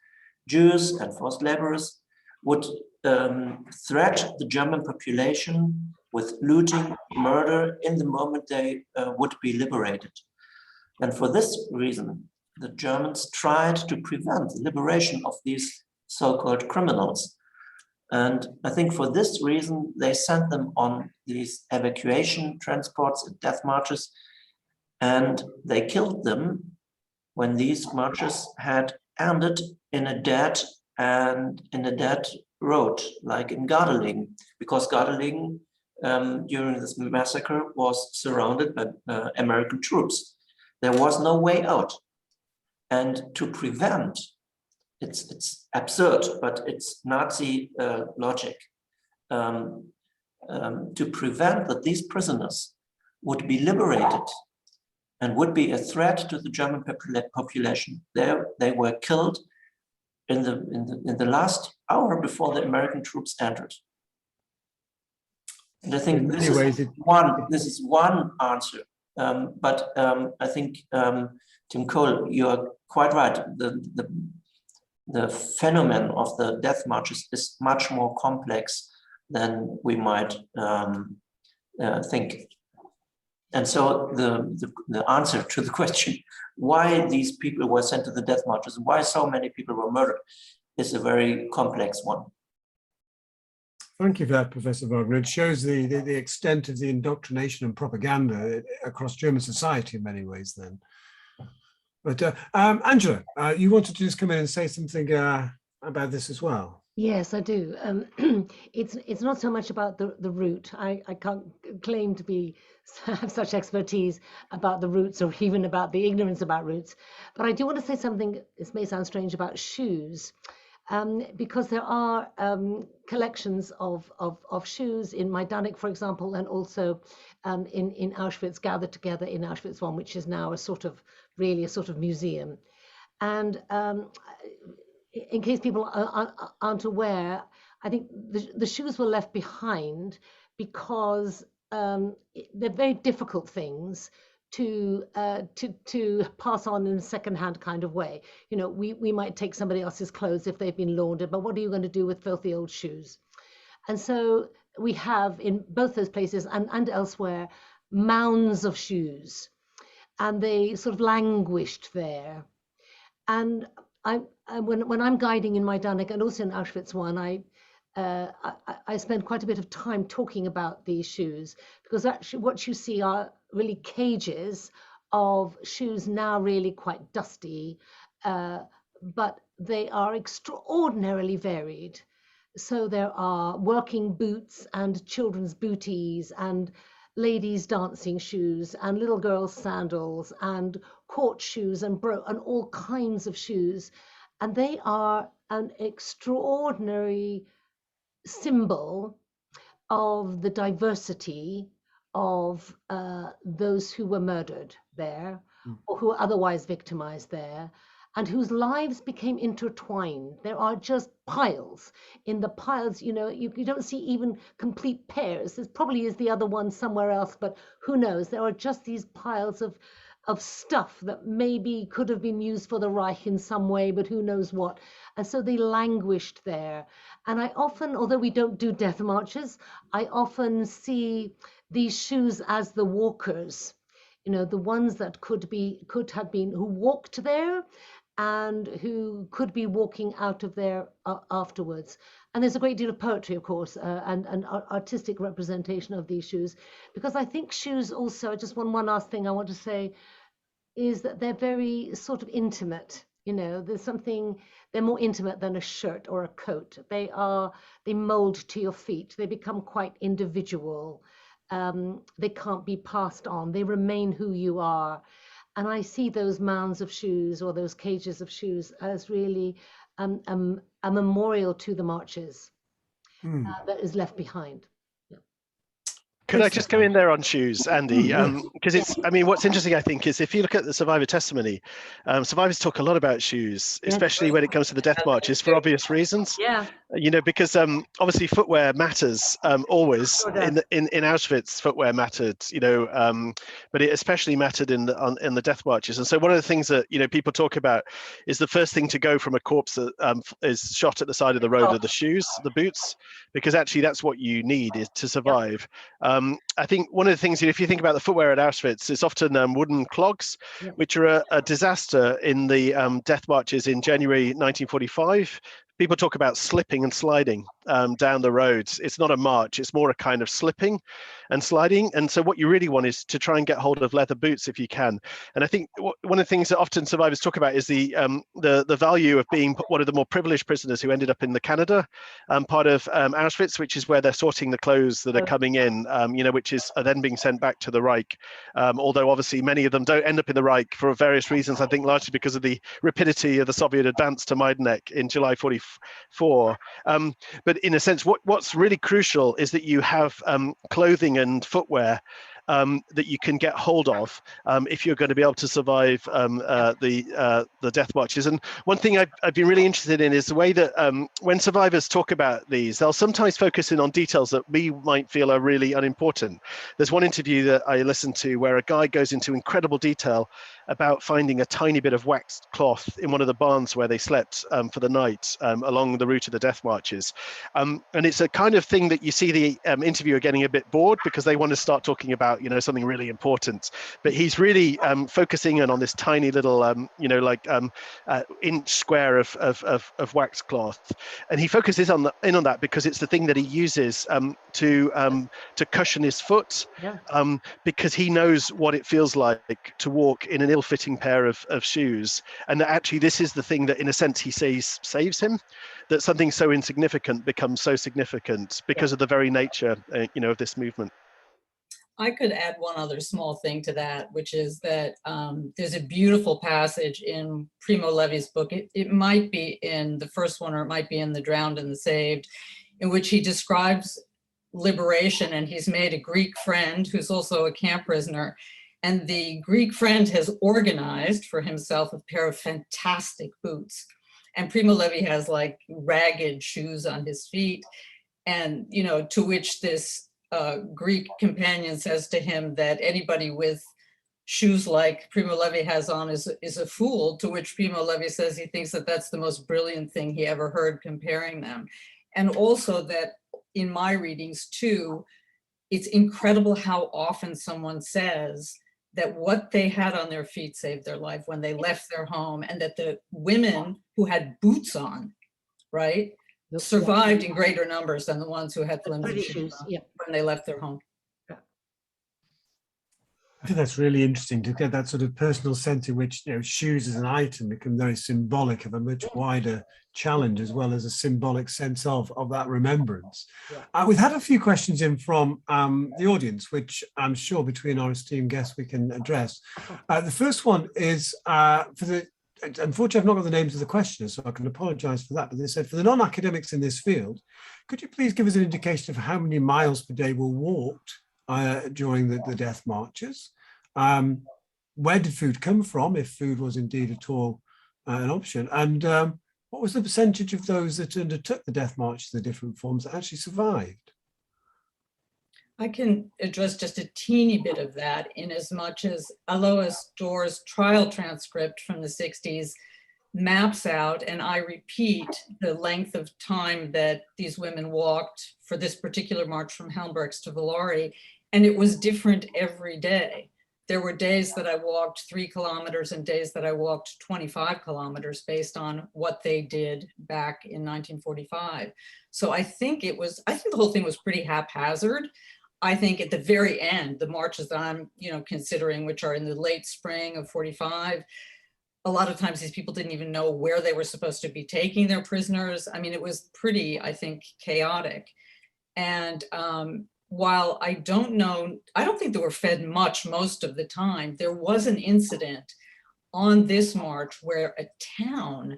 Jews and forced laborers, would threat the German population with looting, murder in the moment they would be liberated. And for this reason, the Germans tried to prevent the liberation of these so-called criminals. And I think for this reason, they sent them on these evacuation transports and death marches, and they killed them when these marches had ended in a dead road, like in Gardeling, because Gardeling during this massacre was surrounded by American troops. There was no way out. And to prevent, it's absurd, but it's Nazi logic, to prevent that these prisoners would be liberated and would be a threat to the German population. They were killed in the last hour before the American troops entered. And I think this is one answer. But I think Tim Cole, you are quite right. The phenomenon of the death marches is much more complex than we might think. And so the answer to the question, why these people were sent to the death marches, why so many people were murdered, is a very complex one. Thank you for that, Professor Wagner. It shows the extent of the indoctrination and propaganda across German society in many ways then. But Angela, you wanted to just come in and say something about this as well. Yes, I do. It's not so much about the route. I can't claim to have such expertise about the routes or even about the ignorance about routes. But I do want to say something, this may sound strange, about shoes. Because there are collections of shoes in Majdanek, for example, and also in Auschwitz, gathered together in Auschwitz I, which is now a sort of museum. And in case people aren't aware, I think the shoes were left behind because they're very difficult things to pass on in a second-hand kind of way. You know, we might take somebody else's clothes if they've been laundered, but what are you going to do with filthy old shoes? And so we have in both those places and elsewhere mounds of shoes, and they sort of languished there. And when I'm guiding in Majdanek and also in Auschwitz I spend quite a bit of time talking about these shoes, because actually what you see are really cages of shoes, now really quite dusty, but they are extraordinarily varied. So there are working boots and children's booties and ladies' dancing shoes and little girls' sandals and court shoes and all kinds of shoes. And they are an extraordinary symbol of the diversity of those who were murdered there or who were otherwise victimized there, and whose lives became intertwined. There are just piles. In the piles, you know, you don't see even complete pairs. There probably is the other one somewhere else, but who knows? There are just these piles of stuff that maybe could have been used for the Reich in some way, but who knows what. And so they languished there. And I often, although we don't do death marches, I often see these shoes as the walkers, you know, the ones that could have been, who walked there and who could be walking out of there afterwards. And there's a great deal of poetry, of course, and artistic representation of these shoes, because I think shoes also, just one last thing I want to say, is that they're very sort of intimate. You know, there's something, they're more intimate than a shirt or a coat. They mold to your feet. They become quite individual. They can't be passed on. They remain who you are. And I see those mounds of shoes or those cages of shoes as really a memorial to the marches that is left behind. Could I just go in there on shoes, Andy? Because what's interesting, I think, is if you look at the survivor testimony, survivors talk a lot about shoes, especially when it comes to the death marches, for obvious reasons. Yeah. You know, because obviously footwear matters always. In Auschwitz, footwear mattered. You know, but it especially mattered in the death marches. And so one of the things that people talk about is the first thing to go from a corpse that is shot at the side of the road are the shoes, the boots, because actually that's what you need is to survive. I think one of the things, if you think about the footwear at Auschwitz, it's often wooden clogs, which are a disaster in the death marches in January 1945. People talk about slipping and sliding down the roads. It's not a march, it's more a kind of slipping and sliding. And so what you really want is to try and get hold of leather boots if you can. And I think one of the things that often survivors talk about is the value of being one of the more privileged prisoners who ended up in the Canada part of Auschwitz, which is where they're sorting the clothes that are coming in, which are then being sent back to the Reich. Although obviously many of them don't end up in the Reich for various reasons, I think largely because of the rapidity of the Soviet advance to Majdanek in July 44. But in a sense, what's really crucial is that you have clothing and footwear that you can get hold of if you're going to be able to survive the death marches. And one thing I've been really interested in is the way that when survivors talk about these, they'll sometimes focus in on details that we might feel are really unimportant. There's one interview that I listened to where a guy goes into incredible detail about finding a tiny bit of waxed cloth in one of the barns where they slept for the night along the route of the death marches. And it's a kind of thing that you see the interviewer getting a bit bored because they want to start talking about something really important, but he's really focusing in on this tiny little inch square of wax cloth, and he focuses on that because it's the thing that he uses to cushion his foot, because he knows what it feels like to walk in an ill-fitting pair of shoes, and that actually this is the thing that in a sense he says saves him, that something so insignificant becomes so significant because of the very nature of this movement. I could add one other small thing to that, which is that there's a beautiful passage in Primo Levi's book. It might be in the first one, or it might be in The Drowned and the Saved, in which he describes liberation, and he's made a Greek friend who's also a camp prisoner. And the Greek friend has organized for himself a pair of fantastic boots. And Primo Levi has like ragged shoes on his feet. And, to which this Greek companion says to him that anybody with shoes like Primo Levi has on is a fool, to which Primo Levi says he thinks that that's the most brilliant thing he ever heard, comparing them. And also that in my readings too, it's incredible how often someone says that what they had on their feet saved their life when they left their home, and that the women who had boots on, right, survived in greater numbers than the ones who had flimsy shoes when they left their home. I think that's really interesting to get that sort of personal sense in which shoes as an item become very symbolic of a much wider challenge, as well as a symbolic sense of that remembrance. We've had a few questions in from the audience, which I'm sure between our esteemed guests we can address. The first one is unfortunately, I've not got the names of the questioners, so I can apologise for that. But they said, for the non-academics in this field, could you please give us an indication of how many miles per day were walked during the death marches? Where did food come from, if food was indeed at all an option? And what was the percentage of those that undertook the death marches, the different forms, that actually survived? I can address just a teeny bit of that, in as much as Alois Dorr's trial transcript from the 60s maps out, and I repeat, the length of time that these women walked for this particular march from Helmbergs to Villari, and it was different every day. There were days that I walked 3 kilometers and days that I walked 25 kilometers based on what they did back in 1945. So I think the whole thing was pretty haphazard. I think at the very end, the marches that I'm, considering, which are in the late spring of 45, a lot of times these people didn't even know where they were supposed to be taking their prisoners. I mean, it was pretty, I think, chaotic. And while I don't think they were fed much most of the time. There was an incident on this march where a town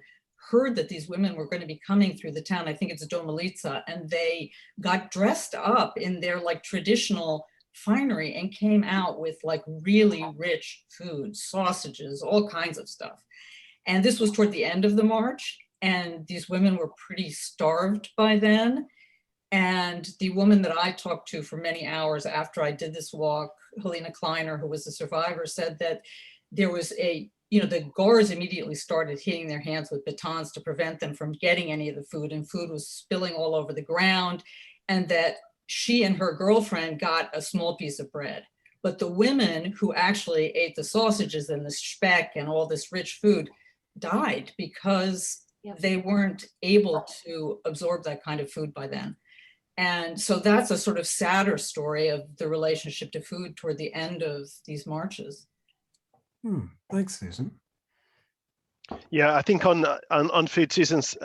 heard that these women were going to be coming through the town. I think it's Domalica, and they got dressed up in their like traditional finery and came out with like really rich food, sausages, all kinds of stuff. And this was toward the end of the march, and these women were pretty starved by then. And the woman that I talked to for many hours after I did this walk, Helena Kleiner, who was a survivor, said that there was the guards immediately started hitting their hands with batons to prevent them from getting any of the food, and food was spilling all over the ground, and that she and her girlfriend got a small piece of bread. But the women who actually ate the sausages and the speck and all this rich food died because they weren't able to absorb that kind of food by then. And so that's a sort of sadder story of the relationship to food toward the end of these marches. Thanks, Susan. Yeah, I think on food, Susan's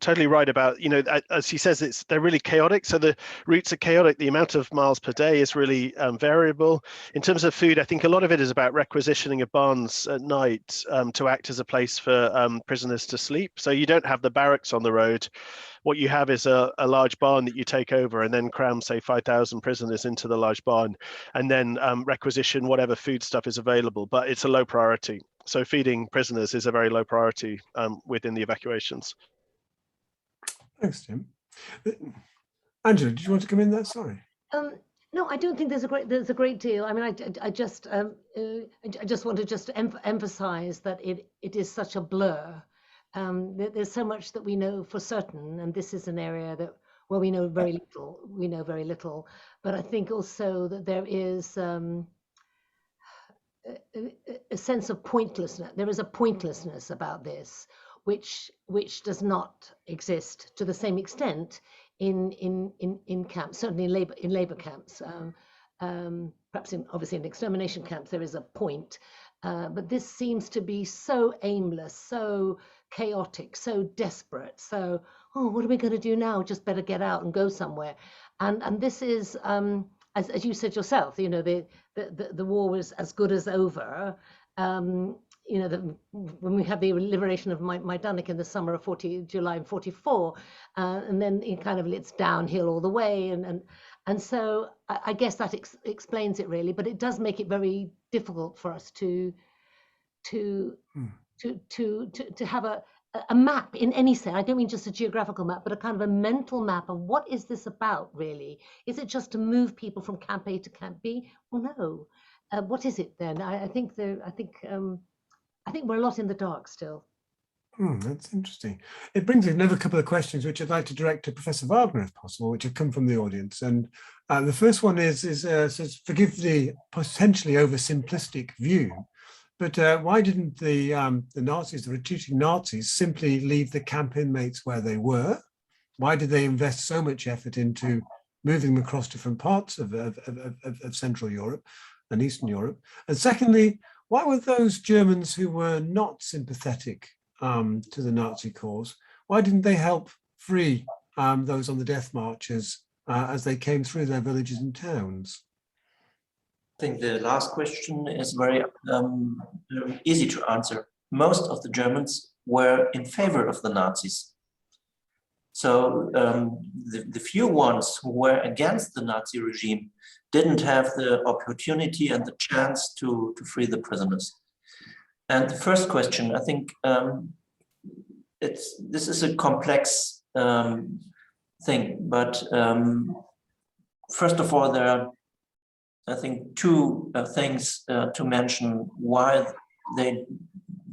totally right about, you know, as she says, they're really chaotic. So the routes are chaotic. The amount of miles per day is really variable. In terms of food, I think a lot of it is about requisitioning of barns at night to act as a place for prisoners to sleep. So you don't have the barracks on the road. What you have is a large barn that you take over and then cram, say, 5,000 prisoners into the large barn, and then requisition whatever food stuff is available, but it's a low priority. So feeding prisoners is a very low priority within the evacuations. Thanks, Jim. Angela, did you want to come in there? Sorry. No, I don't think there's a great deal. I mean, I just want to just emphasize that it is such a blur. There's so much that we know for certain, and this is an area that where we know very little. We know very little, but I think also that there is a sense of pointlessness. There is a pointlessness about this, which does not exist to the same extent in camps. Certainly in labor camps. Perhaps obviously in extermination camps there is a point, but this seems to be so aimless, so chaotic, so desperate. So, oh, what are we going to do now? Just better get out and go somewhere. And this is, as you said yourself, you know, the war was as good as over. You know, when we had the liberation of Majdanek in the summer of July of 44, and then it kind of it's downhill all the way, and so I guess that explains it really, but it does make it very difficult for us to have a map in any sense. I don't mean just a geographical map, but a kind of a mental map of what is this about really? Is it just to move people from camp A to camp B? Well, no. What is it then? I think we're a lot in the dark still. That's interesting. It brings in another couple of questions which I'd like to direct to Professor Wagner, if possible, which have come from the audience. And the first one says, forgive the potentially oversimplistic view, but why didn't the Nazis, the retreating Nazis, simply leave the camp inmates where they were? Why did they invest so much effort into moving them across different parts of Central Europe and Eastern Europe? And secondly, why were those Germans who were not sympathetic to the Nazi cause, why didn't they help free those on the death marches as they came through their villages and towns? I think the last question is very easy to answer. Most of the Germans were in favor of the Nazis. So the few ones who were against the Nazi regime didn't have the opportunity and the chance to free the prisoners. And the first question, I think this is a complex thing, but first of all, there are, I think, two things to mention why they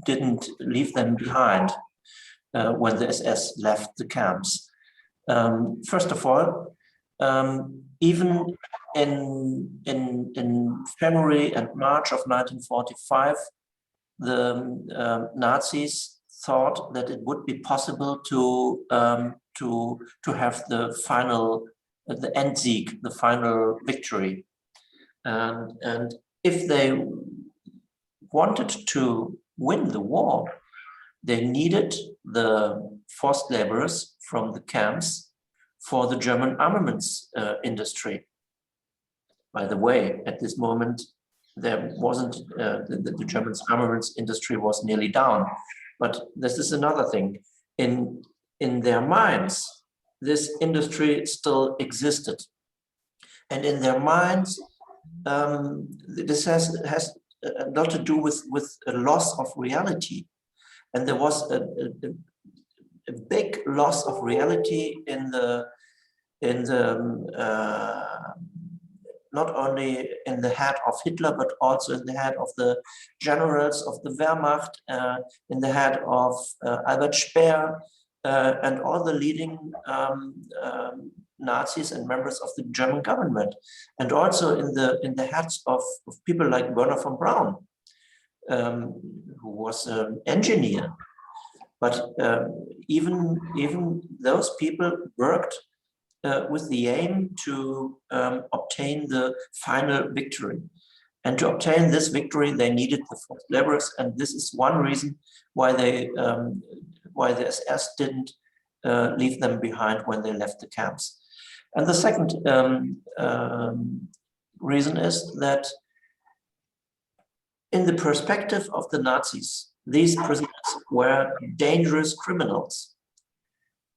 didn't leave them behind when the SS left the camps. First of all, even in February and March of 1945, the Nazis thought that it would be possible to have the Endsieg, the final victory, and if they wanted to win the war, they needed the forced laborers from the camps for the German armaments industry. By the way, at this moment, there wasn't, the German armaments industry was nearly down. But this is another thing. In their minds, this industry still existed. And in their minds, this has a lot to do with a loss of reality. And there was a big loss of reality in the not only in the head of Hitler, but also in the head of the generals of the Wehrmacht, in the head of Albert Speer, and all the leading Nazis and members of the German government, and also in the heads of people like Werner von Braun, who was an engineer. But even those people worked with the aim to obtain the final victory. And to obtain this victory, they needed the forced laborers, and this is one reason why why the SS didn't leave them behind when they left the camps. And the second reason is that in the perspective of the Nazis, these prisoners were dangerous criminals.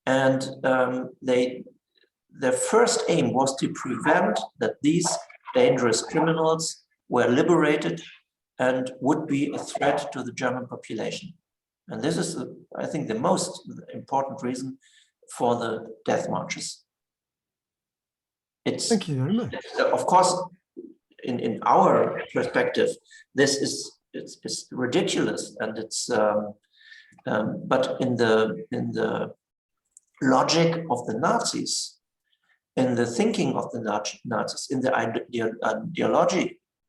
And their first aim was to prevent that these dangerous criminals were liberated and would be a threat to the German population. And this is, I think, the most important reason for the death marches. Thank you very much. Of course, in our perspective, this is it's ridiculous, and it's but in the logic of the Nazis, in the thinking of the Nazis, in the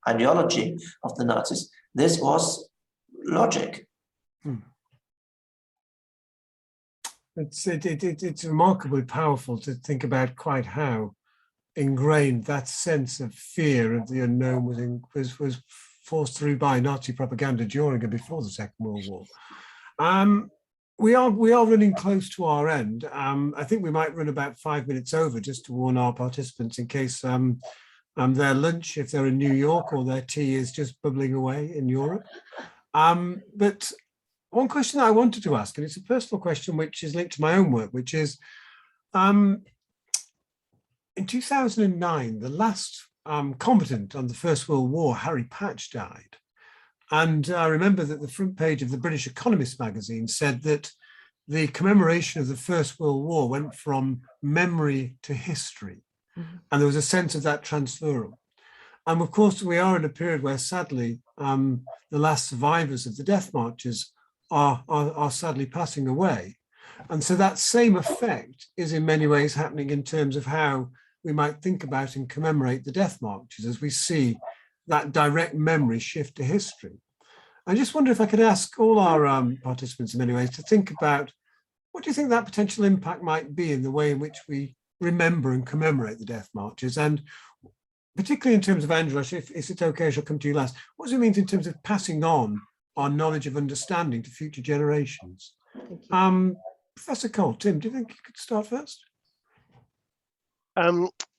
ideology of the Nazis, this was logic. It's remarkably powerful to think about quite how ingrained that sense of fear of the unknown was forced through by Nazi propaganda during and before the Second World War. We are running close to our end. I think we might run about 5 minutes over, just to warn our participants in case their lunch, if they're in New York, or their tea is just bubbling away in Europe. But one question that I wanted to ask, and it's a personal question which is linked to my own work, which is, in 2009, the last combatant on the First World War, Harry Patch, died. And I remember that the front page of the British Economist magazine said that the commemoration of the First World War went from memory to history. And there was a sense of that transferal. And of course, we are in a period where, sadly, the last survivors of the death marches are sadly passing away. And so that same effect is in many ways happening in terms of how we might think about and commemorate the death marches, as we see that direct memory shift to history. I just wonder if I could ask all our participants in many ways to think about, what do you think that potential impact might be in the way in which we remember and commemorate the death marches? And particularly in terms of Angela, if it's okay, I shall come to you last. What does it mean in terms of passing on our knowledge of understanding to future generations? Professor Cole, Tim, do you think you could start first?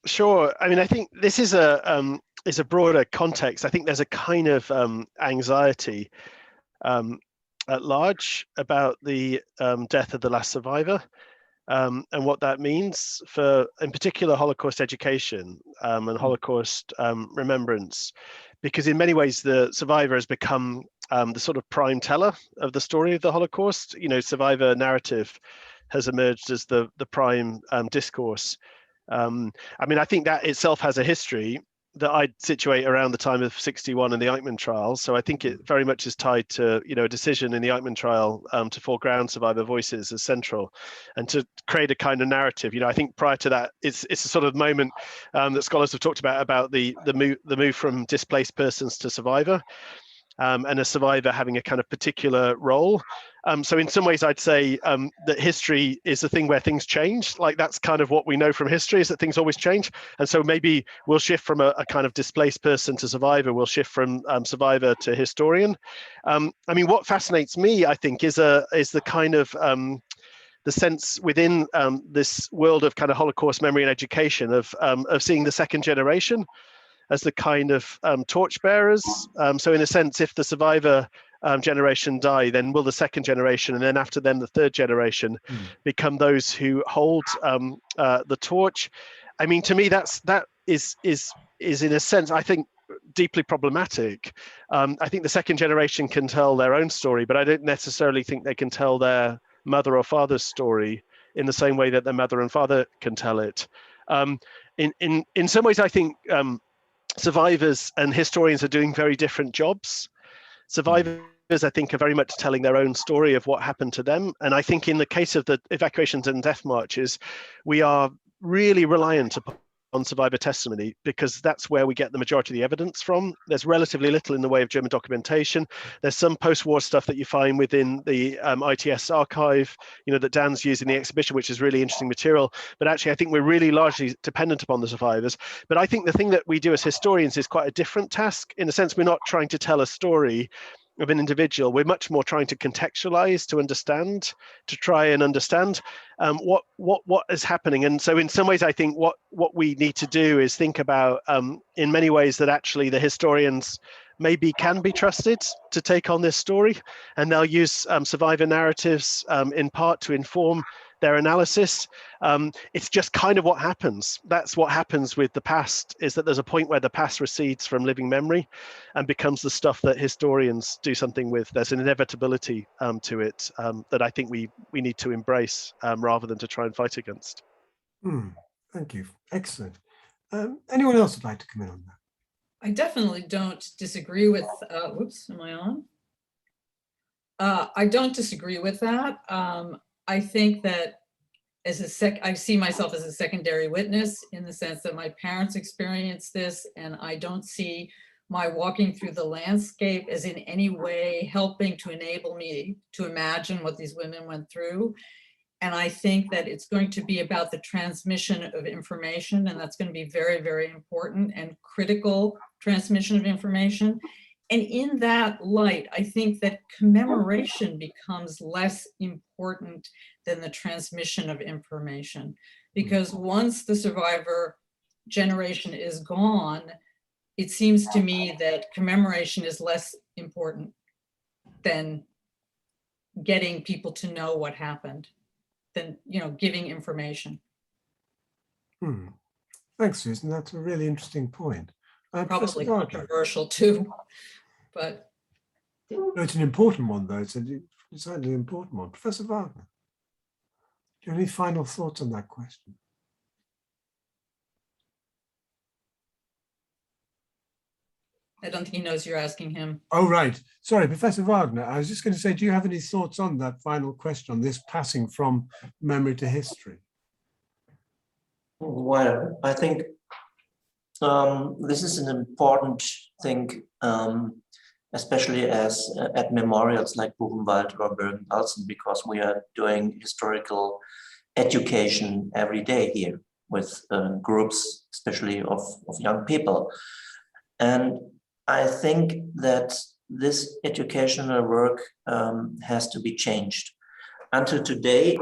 Sure. I mean, I think this is a broader context. I think there's a kind of anxiety at large about the death of the last survivor, and what that means for, in particular, Holocaust education and Holocaust remembrance, because in many ways the survivor has become the sort of prime teller of the story of the Holocaust. You know, survivor narrative has emerged as the prime discourse. I mean, I think that itself has a history that I'd situate around the time of '61 and the Eichmann trial. So I think it very much is tied to, you know, a decision in the Eichmann trial to foreground survivor voices as central and to create a kind of narrative. You know, I think prior to that, it's a sort of moment that scholars have talked about the move from displaced persons to survivor. And a survivor having a kind of particular role. So in some ways, I'd say that history is a thing where things change. Like, that's kind of what we know from history, is that things always change. And so maybe we'll shift from a kind of displaced person to survivor. We'll shift from survivor to historian. I mean, what fascinates me, I think, is the kind of the sense within this world of kind of Holocaust memory and education of seeing the second generation as the kind of torchbearers. So in a sense, if the survivor generation die, then will the second generation, and then after them the third generation, become those who hold the torch? I mean, to me, that is in a sense, I think, deeply problematic. I think the second generation can tell their own story, but I don't necessarily think they can tell their mother or father's story in the same way that their mother and father can tell it. In some ways, I think survivors and historians are doing very different jobs. Survivors, I think, are very much telling their own story of what happened to them. And I think in the case of the evacuations and death marches, we are really reliant on survivor testimony, because that's where we get the majority of the evidence from. There's relatively little in the way of German documentation. There's some post-war stuff that you find within the ITS archive, that Dan's used in the exhibition, which is really interesting material. But actually, I think we're really largely dependent upon the survivors. But I think the thing that we do as historians is quite a different task. In a sense, we're not trying to tell a story of an individual. We're much more trying to contextualize, to understand, to try and understand what is happening. And so in some ways, I think what we need to do is think about in many ways that actually the historians maybe can be trusted to take on this story, and they'll use survivor narratives in part to inform their analysis. It's just kind of what happens. That's what happens with the past, is that there's a point where the past recedes from living memory and becomes the stuff that historians do something with. There's an inevitability to it that I think we need to embrace rather than to try and fight against. Thank you. Excellent. Anyone else would like to come in on that? I definitely don't disagree with, whoops, am I on? I don't disagree with that. I think that I see myself as a secondary witness, in the sense that my parents experienced this, and I don't see my walking through the landscape as in any way helping to enable me to imagine what these women went through. And I think that it's going to be about the transmission of information, and that's going to be very, very important and critical transmission of information. And in that light, I think that commemoration becomes less important than the transmission of information, because once the survivor generation is gone, it seems to me that commemoration is less important than getting people to know what happened, than giving information. Thanks, Susan. That's a really interesting point. Probably controversial too, but it's an important one, though. It's certainly an important one. Professor Wagner, do you have any final thoughts on that question? I don't think he knows you're asking him. Oh, right. Sorry, Professor Wagner. I was just going to say, do you have any thoughts on that final question, on this passing from memory to history? Well, I think this is an important thing, especially as at memorials like Buchenwald or Bergen-Belsen, because we are doing historical education every day here with groups, especially of young people. And I think that this educational work has to be changed. Until today,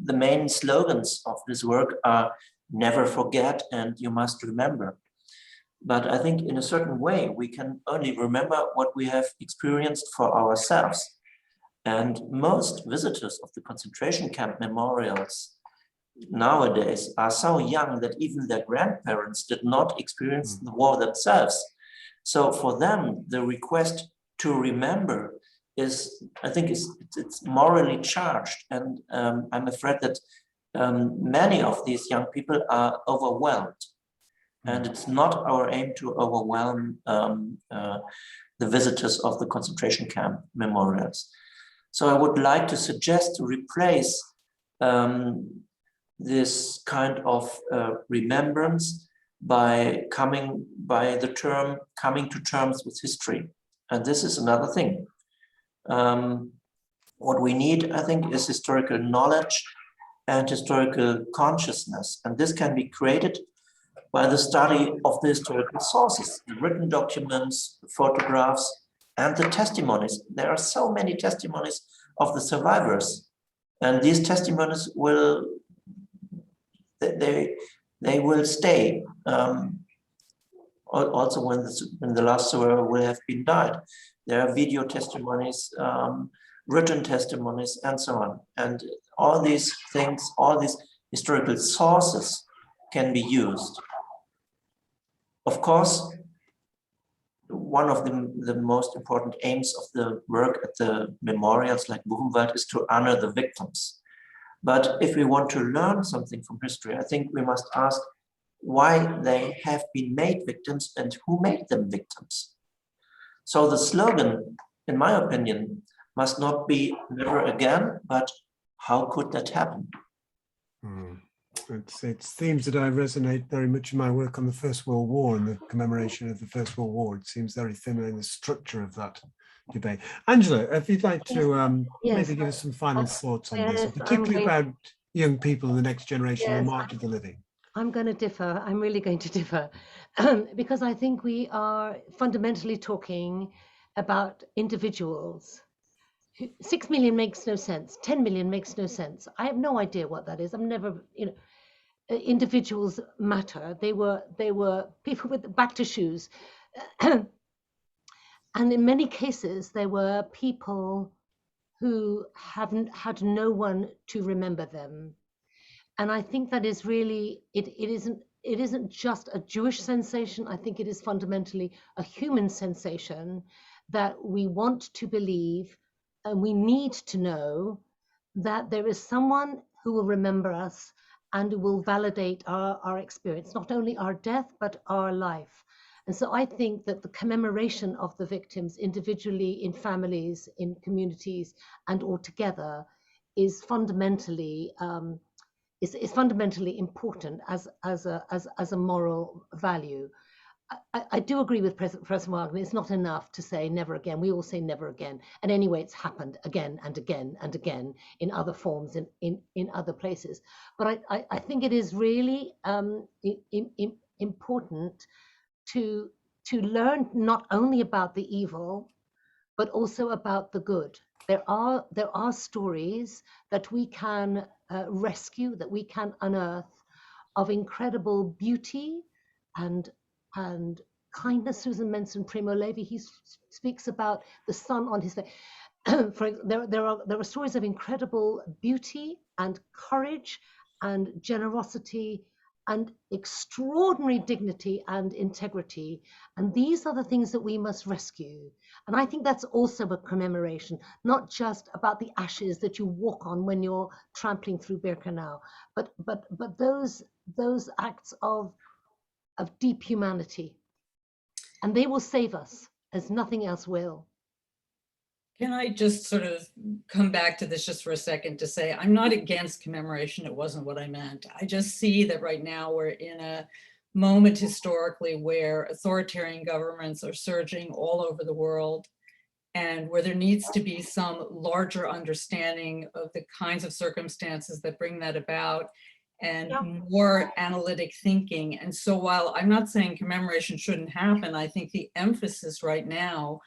the main slogans of this work are "never forget" and "you must remember." But I think in a certain way, we can only remember what we have experienced for ourselves. And most visitors of the concentration camp memorials nowadays are so young that even their grandparents did not experience the war themselves. So for them, the request to remember is, I think it's morally charged. And I'm afraid that many of these young people are overwhelmed. And it's not our aim to overwhelm the visitors of the concentration camp memorials. So I would like to suggest to replace this kind of remembrance by the term coming to terms with history. And this is another thing. What we need, I think, is historical knowledge and historical consciousness. And this can be created by the study of the historical sources, the written documents, the photographs, and the testimonies. There are so many testimonies of the survivors. And these testimonies will, they will stay. Also when the last survivor will have been died. There are video testimonies, written testimonies, and so on. And all these things, all these historical sources can be used. Of course, one of the most important aims of the work at the memorials like Buchenwald is to honor the victims. But if we want to learn something from history, I think we must ask why they have been made victims and who made them victims. So the slogan, in my opinion, must not be "never again," but "how could that happen?" It's themes that I resonate very much in my work on the First World War and the commemoration of the First World War. It seems very similar in the structure of that debate. Angela, if you'd like to maybe give us some final thoughts on this, particularly about young people in the next generation and the march of the living. I'm going to differ. I'm really going to differ because I think we are fundamentally talking about individuals. 6 million makes no sense. 10 million makes no sense. I have no idea what that is. I've never, individuals matter. They were people with back to shoes. And in many cases, there were people who haven't had no one to remember them. And I think that is really, it isn't just a Jewish sensation. I think it is fundamentally a human sensation that we want to believe and we need to know that there is someone who will remember us and who will validate our experience, not only our death, but our life. And so I think that the commemoration of the victims individually, in families, in communities, and all together is fundamentally important as a moral value. I do agree with Professor Wagner. It's not enough to say never again. We all say never again. And anyway, it's happened again and again and again in other forms in other places. But I think it is really important to learn not only about the evil, but also about the good. There are stories that we can rescue, that we can unearth, of incredible beauty and kindness. Susan mentioned Primo Levi. He speaks about the sun on his face. There are stories of incredible beauty and courage and generosity and extraordinary dignity and integrity. And these are the things that we must rescue. And I think that's also a commemoration, not just about the ashes that you walk on when you're trampling through Birkenau, but those acts of deep humanity. And they will save us as nothing else will. Can I just sort of come back to this just for a second to say, I'm not against commemoration. It wasn't what I meant. I just see that right now we're in a moment historically where authoritarian governments are surging all over the world, and where there needs to be some larger understanding of the kinds of circumstances that bring that about, and more analytic thinking. And so while I'm not saying commemoration shouldn't happen, I think the emphasis right now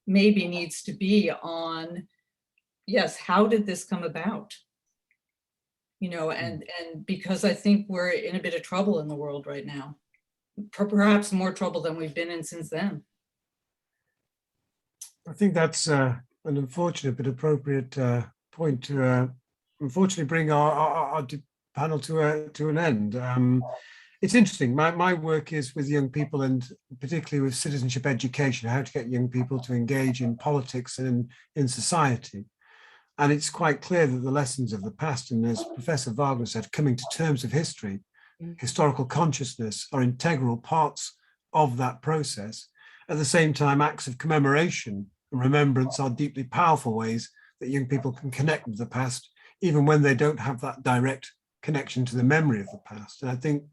maybe needs to be on, yes, how did this come about? And because I think we're in a bit of trouble in the world right now, perhaps more trouble than we've been in since then. I think that's an unfortunate but appropriate point to unfortunately bring our panel to an end. It's interesting. My work is with young people, and particularly with citizenship education, how to get young people to engage in politics and in society. And it's quite clear that the lessons of the past, and as Professor Wagner said, coming to terms of history, historical consciousness are integral parts of that process. At the same time, acts of commemoration and remembrance are deeply powerful ways that young people can connect with the past, even when they don't have that direct connection to the memory of the past. And I think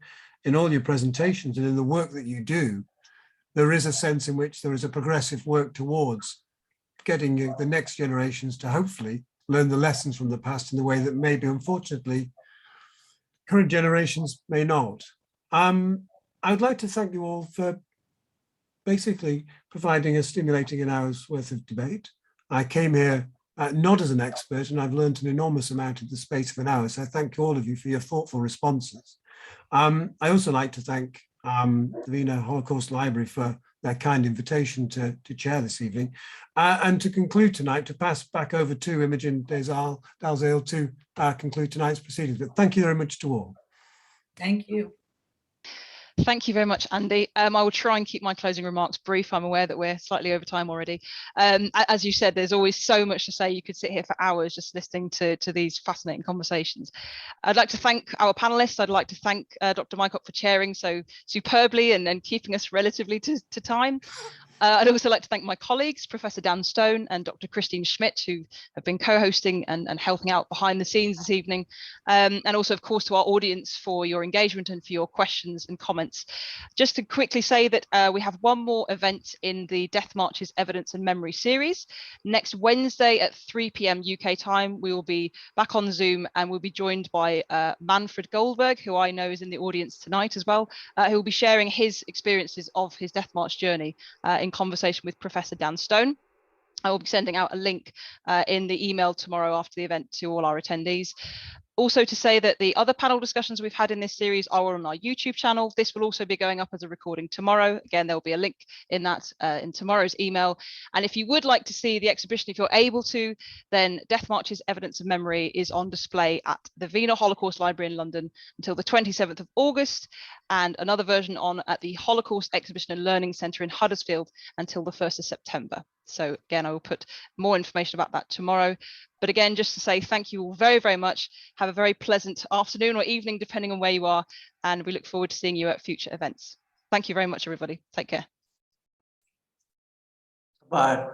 in all your presentations and in the work that you do, there is a sense in which there is a progressive work towards getting the next generations to hopefully learn the lessons from the past in the way that maybe, unfortunately, current generations may not. I'd like to thank you all for basically providing a stimulating an hour's worth of debate. I came here not as an expert, and I've learned an enormous amount in the space of an hour. So I thank all of you for your thoughtful responses. I also like to thank the Wiener Holocaust Library for their kind invitation to chair this evening. And to conclude tonight, to pass back over to Imogen Dalziel to conclude tonight's proceedings. But thank you very much to all. Thank you. Thank you very much, Andy. I will try and keep my closing remarks brief. I'm aware that we're slightly over time already. As you said, there's always so much to say. You could sit here for hours just listening to these fascinating conversations. I'd like to thank our panelists. I'd like to thank Dr. Mycock for chairing so superbly and keeping us relatively to time. I'd also like to thank my colleagues, Professor Dan Stone and Dr. Christine Schmidt, who have been co-hosting and helping out behind the scenes this evening. And also, of course, to our audience for your engagement and for your questions and comments. Just to quickly say that we have one more event in the Death Marches Evidence and Memory series. Next Wednesday at 3 p.m. UK time, we will be back on Zoom and we'll be joined by Manfred Goldberg, who I know is in the audience tonight as well, who will be sharing his experiences of his Death March journey in conversation with Professor Dan Stone. I will be sending out a link in the email tomorrow after the event to all our attendees. Also to say that the other panel discussions we've had in this series are on our YouTube channel. This will also be going up as a recording tomorrow. Again, there will be a link in that in tomorrow's email. And if you would like to see the exhibition, if you're able to, then Death Marches Evidence of Memory is on display at the Wiener Holocaust Library in London until the 27th of August, and another version on at the Holocaust Exhibition and Learning Centre in Huddersfield until the 1st of September. So again, I will put more information about that tomorrow. But again, just to say thank you all very, very much. Have a very pleasant afternoon or evening, depending on where you are. And we look forward to seeing you at future events. Thank you very much, everybody. Take care. Bye.